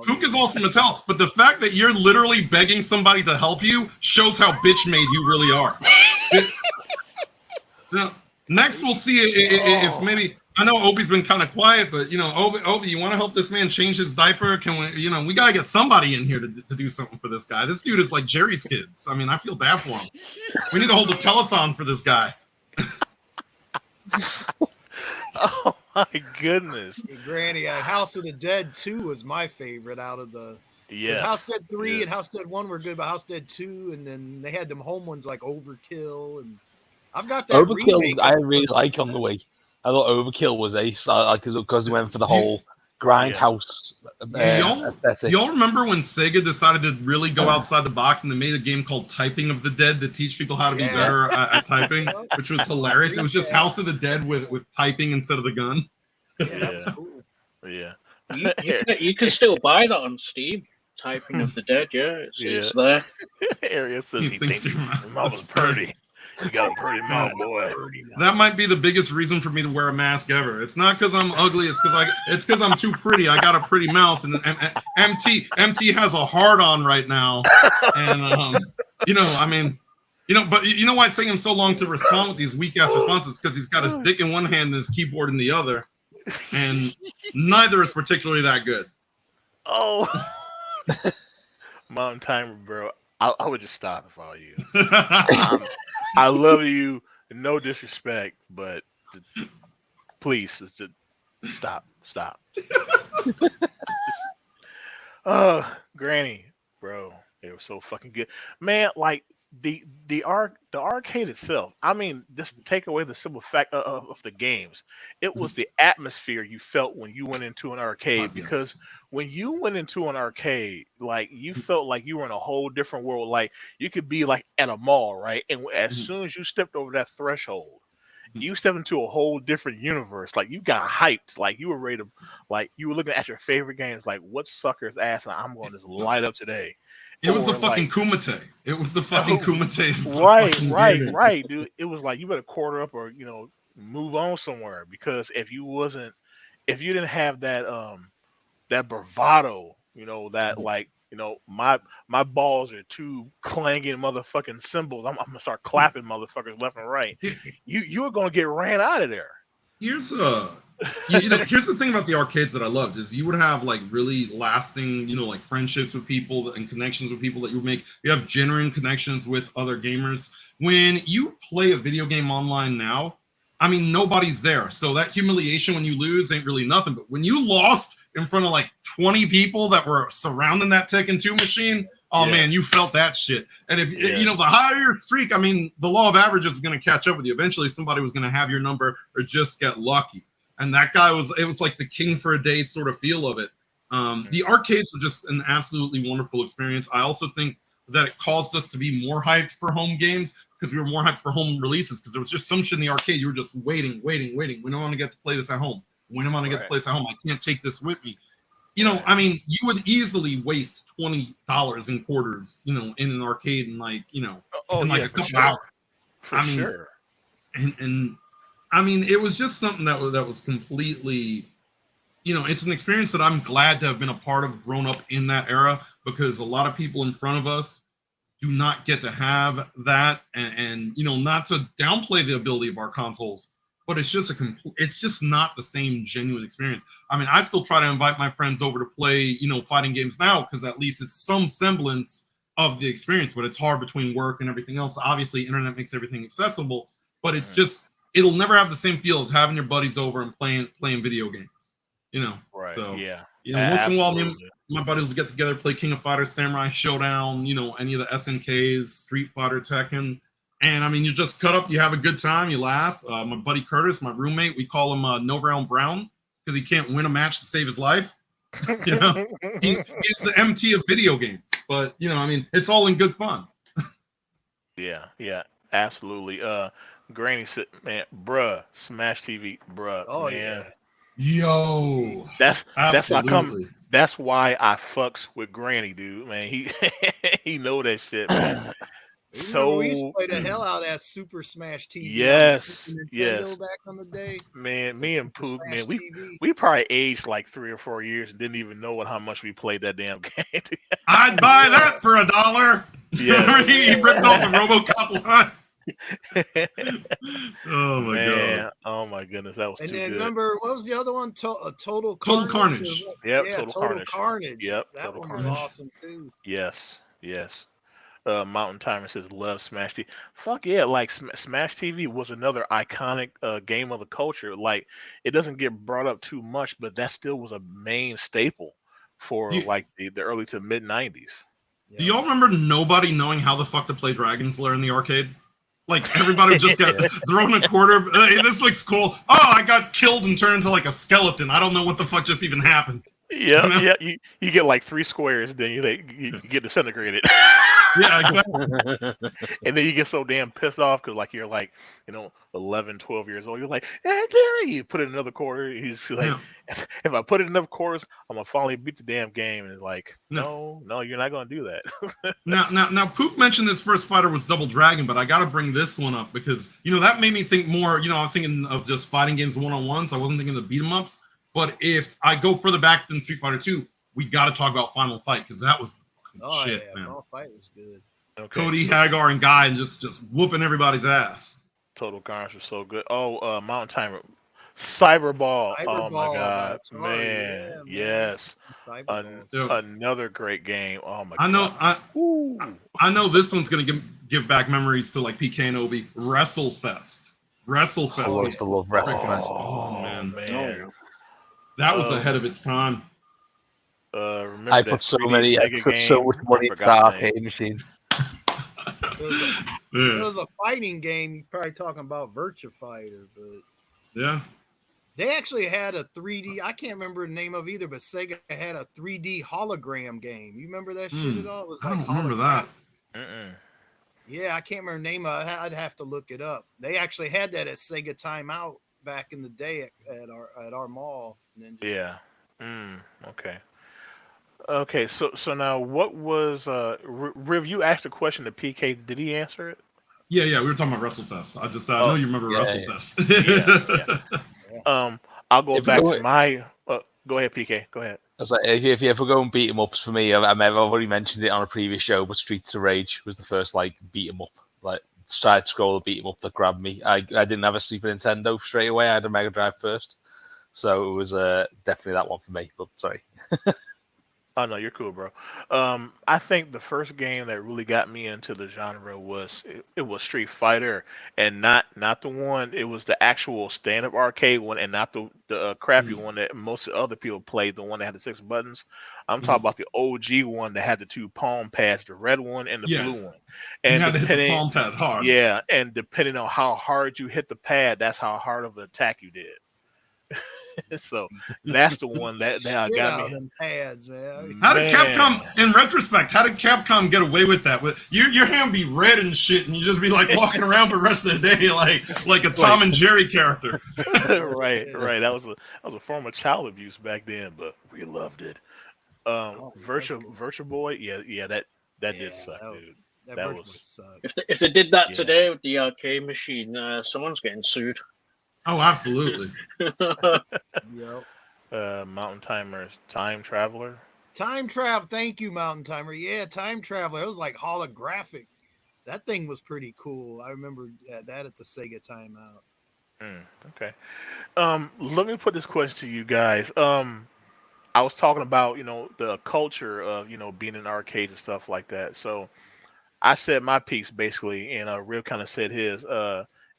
Pook is awesome as hell. But the fact that you're literally begging somebody to help you shows how bitch made you really are. Next, we'll see if maybe. I know Obi's been kind of quiet, but Obi, you want to help this man change his diaper? Can we? We gotta get somebody in here to do something for this guy. This dude is like Jerry's kids. I mean, I feel bad for him. We need to hold a telethon for this guy. Oh my goodness! Hey, Granny, House of the Dead 2 was my favorite out of the. Yeah. House Dead 3 and House Dead 1 were good, but House Dead 2, and then they had them home ones like Overkill, and I've got that. Overkill, I really like on the way. I thought Overkill was ace because they went for the whole grindhouse aesthetic. Y'all remember when Sega decided to really go outside the box and they made a game called Typing of the Dead to teach people how to be better at typing, which was hilarious. It was just House of the Dead with typing instead of the gun. Yeah, that was cool. Yeah. You can still buy that on Steam. Typing of the Dead, it's there. Area says he thinks your mouth is pretty. You got a pretty mouth, boy. That might be the biggest reason for me to wear a mask ever. It's not because I'm ugly. It's because I'm too pretty. I got a pretty mouth, and MT has a hard on right now, and but you know why it's taking him so long to respond with these weak ass responses? Because he's got his dick in one hand and his keyboard in the other, and neither is particularly that good. Oh, Mountain Timer, bro. I would just stop if I were you. I love you, no disrespect, but please, just stop. Oh, Granny, bro, they were so fucking good, man. Like the arcade itself. I mean, just take away the simple fact of the games. It was the atmosphere you felt when you went into an arcade, because when you went into an arcade, like you felt like you were in a whole different world. Like you could be like at a mall, right? And as soon as you stepped over that threshold, you stepped into a whole different universe. Like you got hyped. Like you were ready to, like you were looking at your favorite games. Like what sucker's ass I'm going to just light up today. It was the fucking Kumite. It was the fucking Kumite. Right, dude. It was like you better quarter up or move on somewhere, because if you didn't have that that bravado, that like my balls are two clanging motherfucking cymbals. I'm gonna start clapping motherfuckers left and right. You're gonna get ran out of there. Here's here's the thing about the arcades that I loved is you would have like really lasting, like friendships with people and connections with people that you would make. You have genuine connections with other gamers. When you play a video game online now, I mean, nobody's there. So that humiliation when you lose ain't really nothing. But when you lost in front of like 20 people that were surrounding that Tekken 2 machine, oh man, you felt that shit. And if the higher your streak, I mean, the law of averages is going to catch up with you. Eventually, somebody was going to have your number or just get lucky. And that guy it was like the king for a day sort of feel of it. The arcades were just an absolutely wonderful experience. I also think that it caused us to be more hyped for home games because we were more hyped for home releases because there was just some shit in the arcade. You were just waiting. When am I going to get to play this at home? When am I going to get to play this at home? I can't take this with me. I mean, you would easily waste $20 in quarters, in an arcade and a couple hours. For sure. And I mean, it was just something that was completely, it's an experience that I'm glad to have been a part of, grown up in that era, because a lot of people in front of us do not get to have that. And not to downplay the ability of our consoles, but it's just not the same genuine experience. I mean, I still try to invite my friends over to play, fighting games now, because at least it's some semblance of the experience, but it's hard between work and everything else. Obviously, internet makes everything accessible, but it's just, it'll never have the same feel as having your buddies over and playing video games, Right. So, yeah. Once in a while, my buddies will get together, play King of Fighters, Samurai Showdown, any of the SNKs, Street Fighter, Tekken. And I mean, you just cut up, you have a good time, you laugh. My buddy Curtis, my roommate, we call him No Round Brown because he can't win a match to save his life. He's the MT of video games. But I mean, it's all in good fun. Yeah, absolutely. Granny said, "Man, bruh, Smash TV, bruh." Oh man. yeah. Yo, that's why I fucks with Granny, dude. Man, he know that shit, man. So we used to play the hell out of that Super Smash TV. Yes. Back on the day. Man, me and Pook, man, TV. we probably aged like 3 or 4 years and didn't even know how much we played that damn game. I'd buy that for $1. Yeah. He ripped off the RoboCop line. Oh my god! Oh my goodness, that was and too then good. Remember, what was the other one? Total Carnage. Yep, yeah, Total Carnage. Yep, that Total one Carnage. was awesome too. Yes. Mountain Timer says love Smash TV. Fuck yeah, like Smash TV was another iconic game of the culture. Like it doesn't get brought up too much, but that still was a main staple for like the early to mid 90s. Yeah. Do y'all remember nobody knowing how the fuck to play Dragon's Lair in the arcade? Like everybody would just get thrown a quarter. Hey, this looks cool. Oh, I got killed and turned into like a skeleton. I don't know what the fuck just even happened. Yeah. You get like 3 squares, then you get disintegrated. Yeah, exactly. And then you get so damn pissed off because like you're like 11, 12 years old. You're like, hey Gary, you put in another quarter. He's like, if I put in enough quarters, I'm gonna finally beat the damn game. And it's like, no, you're not gonna do that. Now, Pook mentioned his first fighter was Double Dragon, but I gotta bring this one up because that made me think more. I was thinking of just fighting games 1-on-1s. I wasn't thinking of beat 'em ups. But if I go further back than Street Fighter 2, we got to talk about Final Fight because that was fucking shit, man. Final Fight was good. Okay. Cody, Hagar, and Guy, and just whooping everybody's ass. Total Carnage was so good. Oh, Mountain Timer, Cyberball. Oh my god, man. Yes, another great game. Oh my god. I know this one's gonna give back memories to like PK and Obi. WrestleFest. I used to love WrestleFest. Oh man. That was ahead of its time. I put so much money into that arcade machine. It was a fighting game. You're probably talking about Virtua Fighter, but yeah, they actually had a 3D. I can't remember the name of either, but Sega had a 3D hologram game. You remember that shit at all? It was like I don't remember that. Yeah, I can't remember the name of it. I'd have to look it up. They actually had that at Sega Timeout back in the day at our mall. Yeah. Okay. So now, what was Riv? You asked a question to PK. Did he answer it? Yeah. We were talking about WrestleFest. I know you remember WrestleFest. Yeah. I'll go back to my. Go ahead, PK. Go ahead. I was like, if you ever go and beat 'em ups for me, I've already mentioned it on a previous show, but Streets of Rage was the first like beat 'em up, like side scroller beat 'em up that grabbed me. I didn't have a Super Nintendo straight away. I had a Mega Drive first, so it was definitely that one for me. But sorry. Oh no, you're cool, bro. I think the first game that really got me into the genre was it was Street Fighter, and not the one. It was the actual stand-up arcade one, and not the crappy one that most other people played. The one that had the 6 buttons. I'm talking about the OG one that had the 2 palm pads, the red one and the Yeah. blue one. You And had to hit the depending, palm pad hard. yeah, and depending on how hard you hit the pad, that's how hard of an attack you did. So that's the one that Shit got out me. of them pads, man. How did Man. Capcom, in retrospect, how did Capcom get away with that? Your hand be red and shit, and you just be like walking around for the rest of the day like a Tom and Jerry character. Right. That was a form of child abuse back then, but we loved it. Virtual Boy, yeah, that did suck, dude. That That Virtual Boy was sucked. If they did that Yeah. today with the arcade machine, someone's getting sued. Oh, absolutely. Yep. Mountain Timer's Time Traveler. Time Travel. Thank you, Mountain Timer. Yeah, Time Traveler. It was like holographic. That thing was pretty cool. I remember that at the Sega timeout. Okay. Let me put this question to you guys. I was talking about the culture of being in arcades and stuff like that. So I said my piece basically, and Real kind of said his.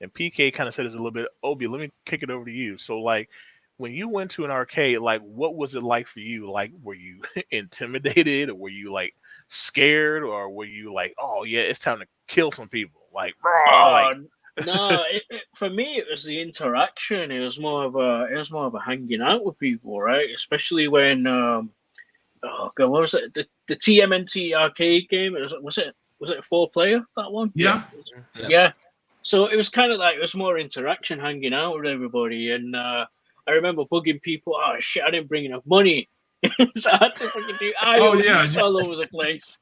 And PK kind of said this a little bit. Obi, let me kick it over to you. So like, when you went to an arcade, like, what was it like for you? Like, were you intimidated, or were you like scared, or were you like, oh yeah, it's time to kill some people? Like, like No, for me it was the interaction. It was more of a hanging out with people, right? Especially when oh god, what was it? The TMNT arcade game. Was it a 4-player, that one? Yeah. Yeah. So it was kind of like, it was more interaction, hanging out with everybody, and I remember bugging people. Oh shit, I didn't bring enough money, so I had to fucking do IOUs all over the place.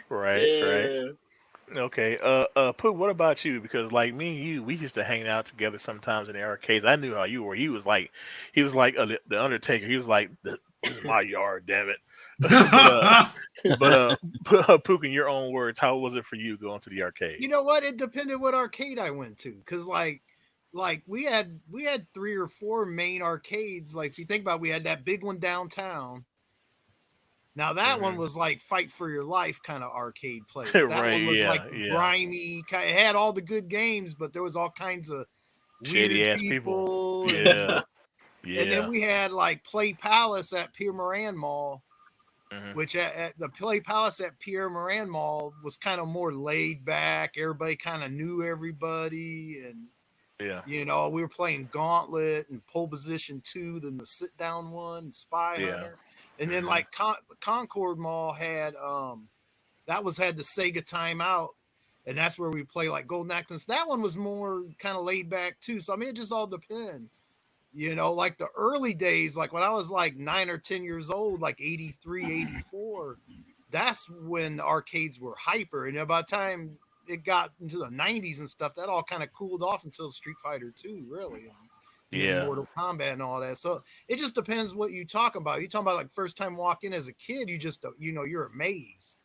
right. Yeah. Okay. Pooh, what about you? Because like me and you, we used to hang out together sometimes in the arcades. I knew how you were. He was like the Undertaker. He was like, this is my yard, damn it. but Pook, in your own words, how was it for you going to the arcade? You know what? It depended what arcade I went to, because like we had 3 or 4 main arcades. Like if you think about it, we had that big one downtown. Now that one was like fight for your life kind of arcade place. That one was like grimy. It had all the good games, but there was all kinds of shady weird ass people. Yeah. Yeah. And then we had like Play Palace at Pierre Moran Mall, which at the Play Palace at Pierre Moran Mall was kind of more laid back. Everybody kind of knew everybody, and we were playing Gauntlet and Pole Position 2, then the sit down one, Spy Hunter. And then like Concord Mall had had the Sega timeout, and that's where we play like Golden Accents. That one was more kind of laid back too. So I mean, it just all depends. Like the early days, like when I was like 9 or 10 years old, like 83, 84, that's when arcades were hyper. And by the time it got into the 90s and stuff, that all kind of cooled off until Street Fighter 2, really. And Mortal Kombat and all that. So it just depends what you talk about. You talking about like first time walking as a kid, you just you're amazed.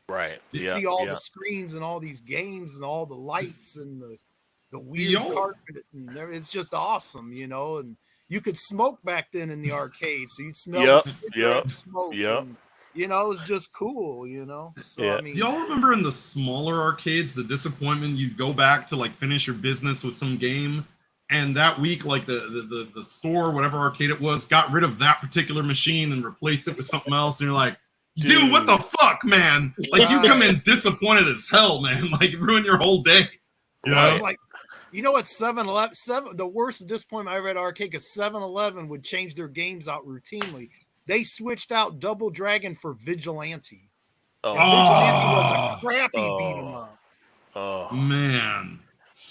Right. You see all the screens and all these games and all the lights and the weird carpet, and it's just awesome, and you could smoke back then in the arcade, so you'd smell the cigarette smoke. And, it was just cool, So I mean, do y'all remember in the smaller arcades the disappointment? You'd go back to like finish your business with some game, and that week, like the store, whatever arcade it was, got rid of that particular machine and replaced it with something else. And you're like, dude, what the fuck, man? Like, you come in disappointed as hell, man. Like, ruin your whole day. It's like, what 7-Eleven, the worst disappointment I ever had at arcade, because 7-Eleven would change their games out routinely. They switched out Double Dragon for Vigilante. And Vigilante was a crappy beat 'em up. Oh man.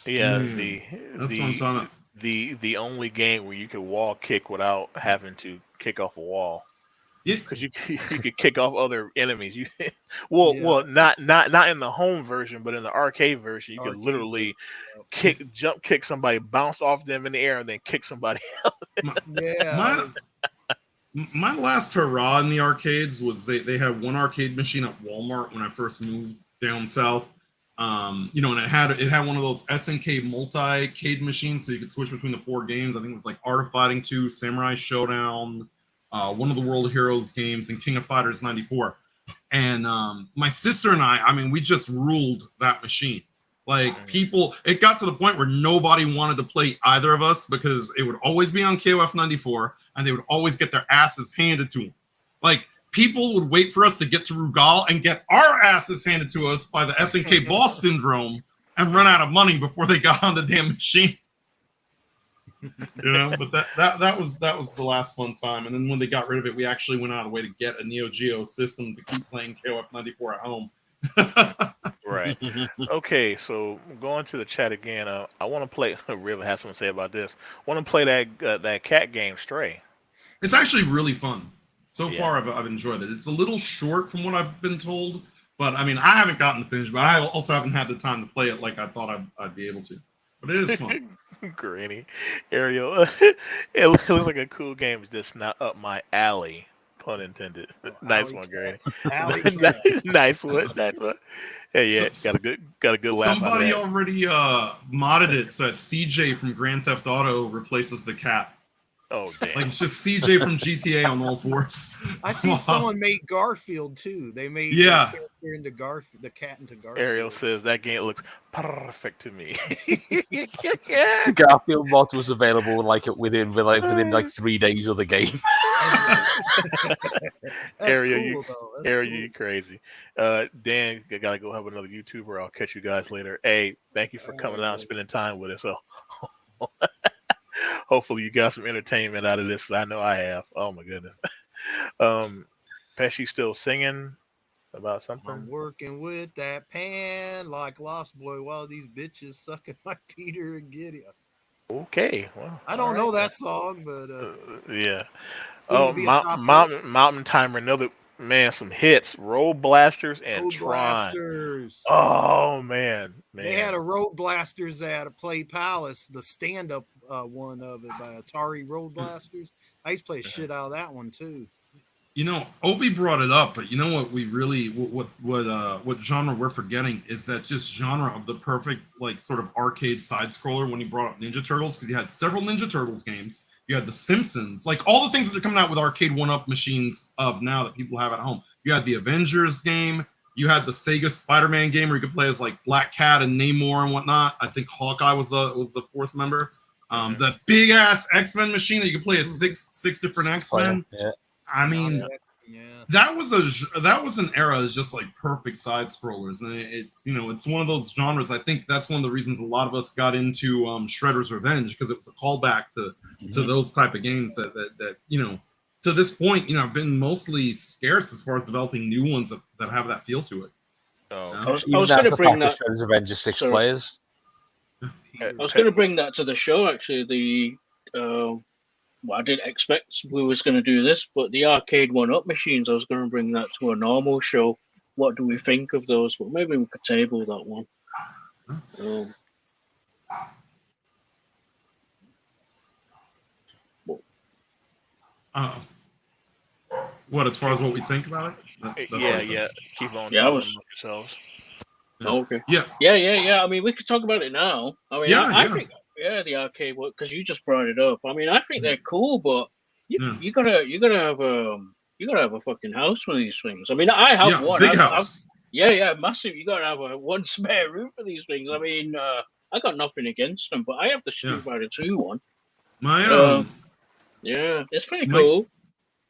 Yeah, that's what I'm talking about. The only game where you could wall kick without having to kick off a wall. because you could kick off other enemies. Well, not in the home version, but in the arcade version, you could literally jump kick somebody, bounce off them in the air, and then kick somebody. My last hurrah in the arcades was they had one arcade machine at Walmart when I first moved down south. And it had one of those SNK multi-cade machines, so you could switch between the 4 games. I think it was like Art of Fighting 2, Samurai Showdown, one of the World Heroes games, and King of Fighters 94. And my sister and I mean, we just ruled that machine. Like, it got to the point where nobody wanted to play either of us because it would always be on KOF 94 and they would always get their asses handed to them. Like, people would wait for us to get to Rugal and get our asses handed to us by the SNK boss syndrome and run out of money before they got on the damn machine. But that was the last fun time. And then when they got rid of it, we actually went out of the way to get a Neo Geo system to keep playing KOF 94 at home. Right. Okay, so going to the chat again. I want to play. River has something to say about this. I want to play that cat game, Stray. It's actually really fun. So far, I've enjoyed it. It's a little short from what I've been told, but I mean, I haven't gotten to finish, but I also haven't had the time to play it like I thought I'd be able to. But it is fun. Granny, Ariel, it looks like a cool game. It's just not up my alley. Pun intended. Nice one, Granny. Nice one. Yeah, got a good laugh. Somebody already modded it so that CJ from Grand Theft Auto replaces the cat. Oh, damn. Like, it's just CJ from GTA on all fours. I seen someone made Garfield too. They made the character into Garfield, the cat into Garfield. Ariel says that game looks perfect to me. Garfield mod was available within 3 days of the game. Ariel, you crazy. Dan, I gotta go have another YouTuber. I'll catch you guys later. Hey, thank you for coming out and spending time with us. So hopefully you got some entertainment out of this. I know I have. Oh my goodness. Pesci still singing about something? I'm working with that pan like Lost Boy while these bitches sucking like Peter and Gideon. Okay, well, I don't know that song, but yeah. Oh, Mountain Timer, another man, some hits. Road Blasters and Road Tron. Blasters. Oh man, they had a Road Blasters at a Play Palace, the stand-up one of it by Atari Road Blasters. I used to play shit out of that one too. Obi brought it up, but you know what we really what genre we're forgetting is that just genre of the perfect sort of arcade side scroller when he brought up Ninja Turtles, because you had several Ninja Turtles games. You had The Simpsons, like all the things that are coming out with arcade one-up machines of now that people have at home. You had the Avengers game. You had the Sega Spider-Man game where you could play as like Black Cat and Namor and whatnot. I think Hawkeye was the fourth member. The big ass X-Men machine that you could play as six different X-Men. Yeah. I mean, that was an era of just like perfect side scrollers, and it's one of those genres. I think that's one of the reasons a lot of us got into Shredder's Revenge, because it was a callback to those type of games that to this point have been mostly scarce as far as developing new ones that have that feel to it. I was going to bring that Shredder's Revenge is 6 players. I was going to bring that to the show actually. I didn't expect we was going to do this, but the arcade one-up machines, I was going to bring that to a normal show. What do we think of those? But maybe we could table that one. What, as far as what we think about it? Yeah. Keep on yourselves. Okay. Yeah. I mean, we could talk about it now. I mean, I think the arcade one, because you just brought it up. I mean, I think they're cool, but you gotta have a fucking house for these things. I mean, I have one big house. Massive. You gotta have one spare room for these things. I mean, I got nothing against them, but I have the Street Fighter 2 one. It's pretty cool.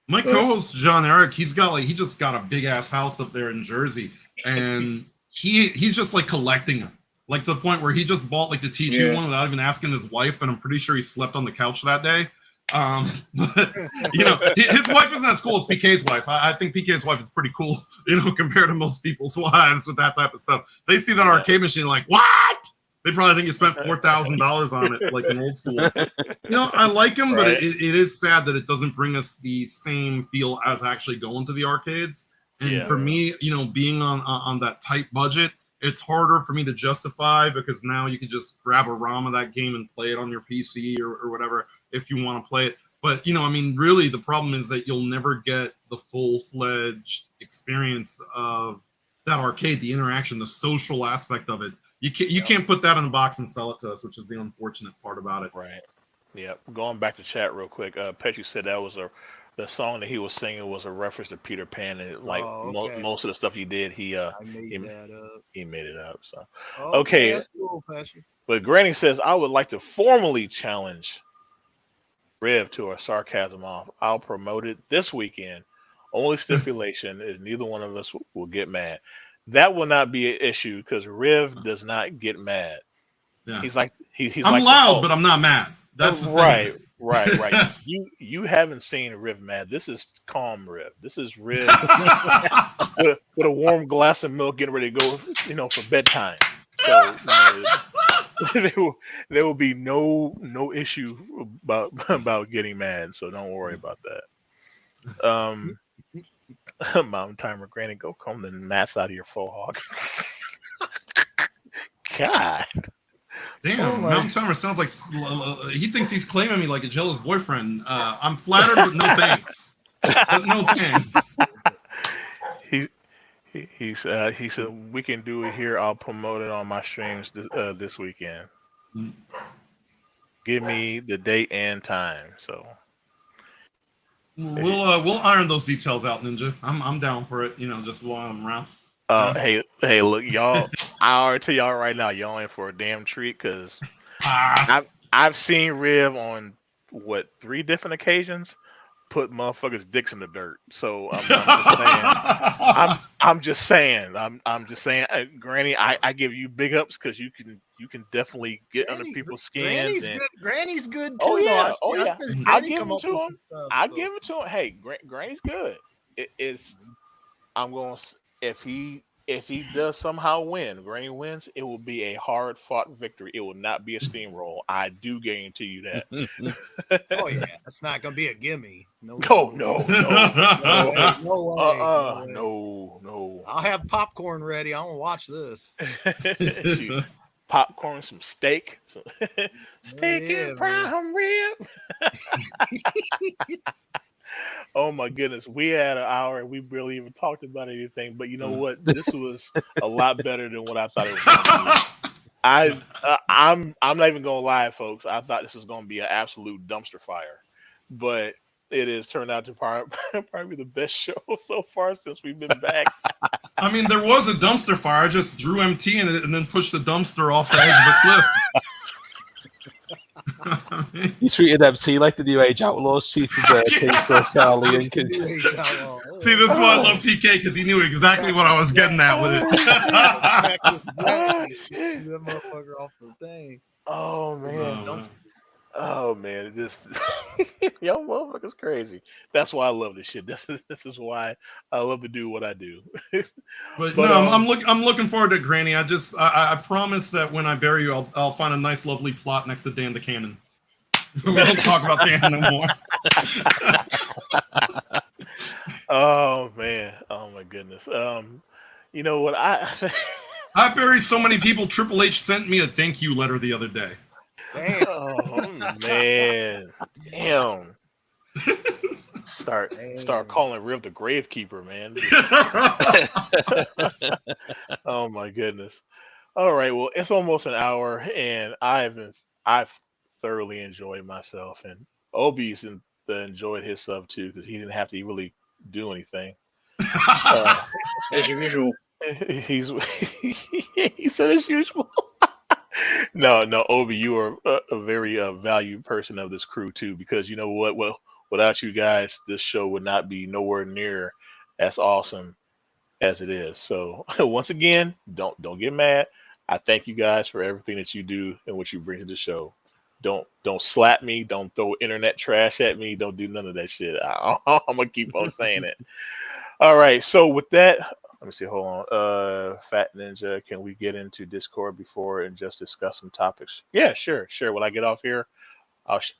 My co-host John Eric, he just got a big ass house up there in Jersey, and he's just like collecting them. Like to the point where he just bought like the T2 one without even asking his wife, and I'm pretty sure he slept on the couch that day. But his wife isn't as cool as PK's wife. I think PK's wife is pretty cool, compared to most people's wives with that type of stuff. They see that arcade machine like, what? They probably think you spent $4,000 on it, like in old school. I like them, but Right. it is sad that it doesn't bring us the same feel as actually going to the arcades. And Yeah. for me, being on that tight budget, it's harder for me to justify because now you can just grab a ROM of that game and play it on your PC or whatever if you want to play it. But, really the problem is that you'll never get the full-fledged experience of that arcade, the interaction, the social aspect of it. You can't put that in a box and sell it to us, which is the unfortunate part about it. Right. Yeah. Going back to chat real quick. Petru said that was the song that he was singing was a reference to Peter Pan, and like okay. most of the stuff he did, I made that up. he made it up. So Okay, that's cool, Pesci. but Granny says I would like to formally challenge Rev to a sarcasm off. I'll promote it this weekend. Only stipulation is neither one of us will get mad. That will not be an issue because Rev does not get mad. Yeah. He's like I'm like loud, but I'm not mad. That's the right, thing. right. You haven't seen Riv mad. This is calm Riv. This is Riv with a warm glass of milk getting ready to go, for bedtime. So there will be no issue about getting mad. So don't worry about that. Mountain Timer Granny, go comb the mats out of your faux hog. God. Damn, Mountain Timer sounds like he thinks he's claiming me like a jealous boyfriend. I'm flattered, but no thanks. But no thanks. He said we can do it here. I'll promote it on my streams this weekend. Give me the date and time. So we'll iron those details out, Ninja. I'm down for it. Just as long as I'm around. Hey, look, y'all. I already tell y'all right now, y'all in for a damn treat because I've seen Riv on 3 different occasions put motherfuckers' dicks in the dirt. So I'm just saying. I'm just saying, Granny. I give you big ups because you can definitely get under people's skins. Granny's good too. Oh yeah, I give it to him. I give it to him. Hey, Granny's good. I'm going to if he does somehow win, Granny wins, it will be a hard fought victory. It will not be a steamroll. I do guarantee you that. Oh yeah, that's not gonna be a gimme. No. No way. I'll have popcorn ready. I want to watch this. Popcorn, some steak, steak and prime rib. Oh my goodness, we had an hour and we barely even talked about anything. But you know what? This was a lot better than what I thought it was going to be. I'm not even gonna lie, folks. I thought this was gonna be an absolute dumpster fire, but it has turned out to probably the best show so far since we've been back. I mean, there was a dumpster fire. I just threw MT in it and then pushed the dumpster off the edge of the cliff. You treated MT like the New Age Outlaws, cheated Charlie and See, this is why I love PK because he knew exactly what I was getting at with it. That motherfucker off the thing. Oh man. Oh man, this yo motherfucker's crazy. That's why I love this shit. This is why I love to do what I do. but no, I'm looking forward to it, Granny. I promise that when I bury you, I'll find a nice, lovely plot next to Dan the Cannon. We don't talk about Dan no more. Oh man, oh my goodness. You know what I buried so many people. Triple H sent me a thank you letter the other day. Damn. Oh man, damn. Start calling Riv the Gravekeeper, man. Oh my goodness. All right, well, it's almost an hour, and I've thoroughly enjoyed myself, and Obi's enjoyed his sub too because he didn't have to really do anything. As usual. He said as usual. No, Obi, you are a very valued person of this crew too, because you know what? Well, without you guys, this show would not be nowhere near as awesome as it is. So once again, don't get mad. I thank you guys for everything that you do and what you bring to the show. Don't slap me. Don't throw internet trash at me. Don't do none of that shit. I'm gonna keep on saying it. All right. So with that, Let me see. Hold on. Fat Ninja, can we get into Discord before and just discuss some topics? Yeah, sure, sure. When I get off here,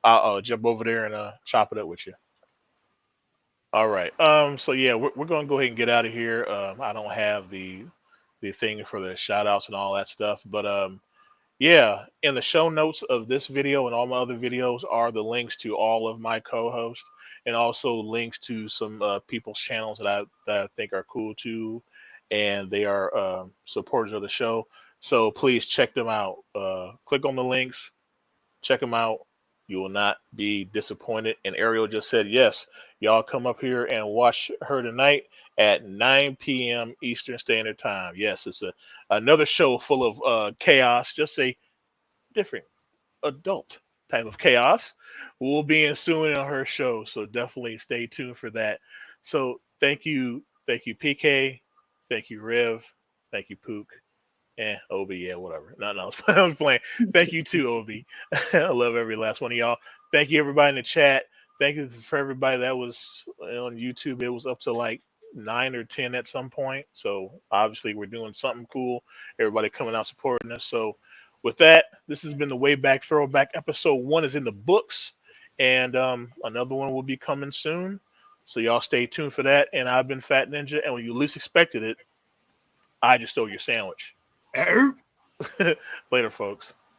I'll jump over there and chop it up with you. All right. So yeah, we're gonna go ahead and get out of here. I don't have the thing for the shout outs and all that stuff, but yeah, in the show notes of this video and all my other videos are the links to all of my co-hosts and also links to some people's channels that I think are cool too, and they are supporters of the show. So please check them out. Click on the links, check them out. You will not be disappointed. And Ariel just said yes. Y'all come up here and watch her tonight at 9 p.m. Eastern Standard Time. Yes, it's another show full of chaos. Just a different adult type of chaos will be ensuing on her show. So definitely stay tuned for that. So thank you, PK, thank you, Rev, thank you, Pook, Obi, yeah, whatever. No, I was playing. Thank you too, Obi. I love every last one of y'all. Thank you, everybody in the chat. Thank you for everybody that was on YouTube. It was up to like 9 or 10 at some point. So obviously we're doing something cool. Everybody coming out supporting us. So with that, this has been the Wayback Throwback. Episode 1 is in the books, and another one will be coming soon. So y'all stay tuned for that. And I've been Fat Ninja, and when you least expected it, I just stole your sandwich. Oh. Later, folks.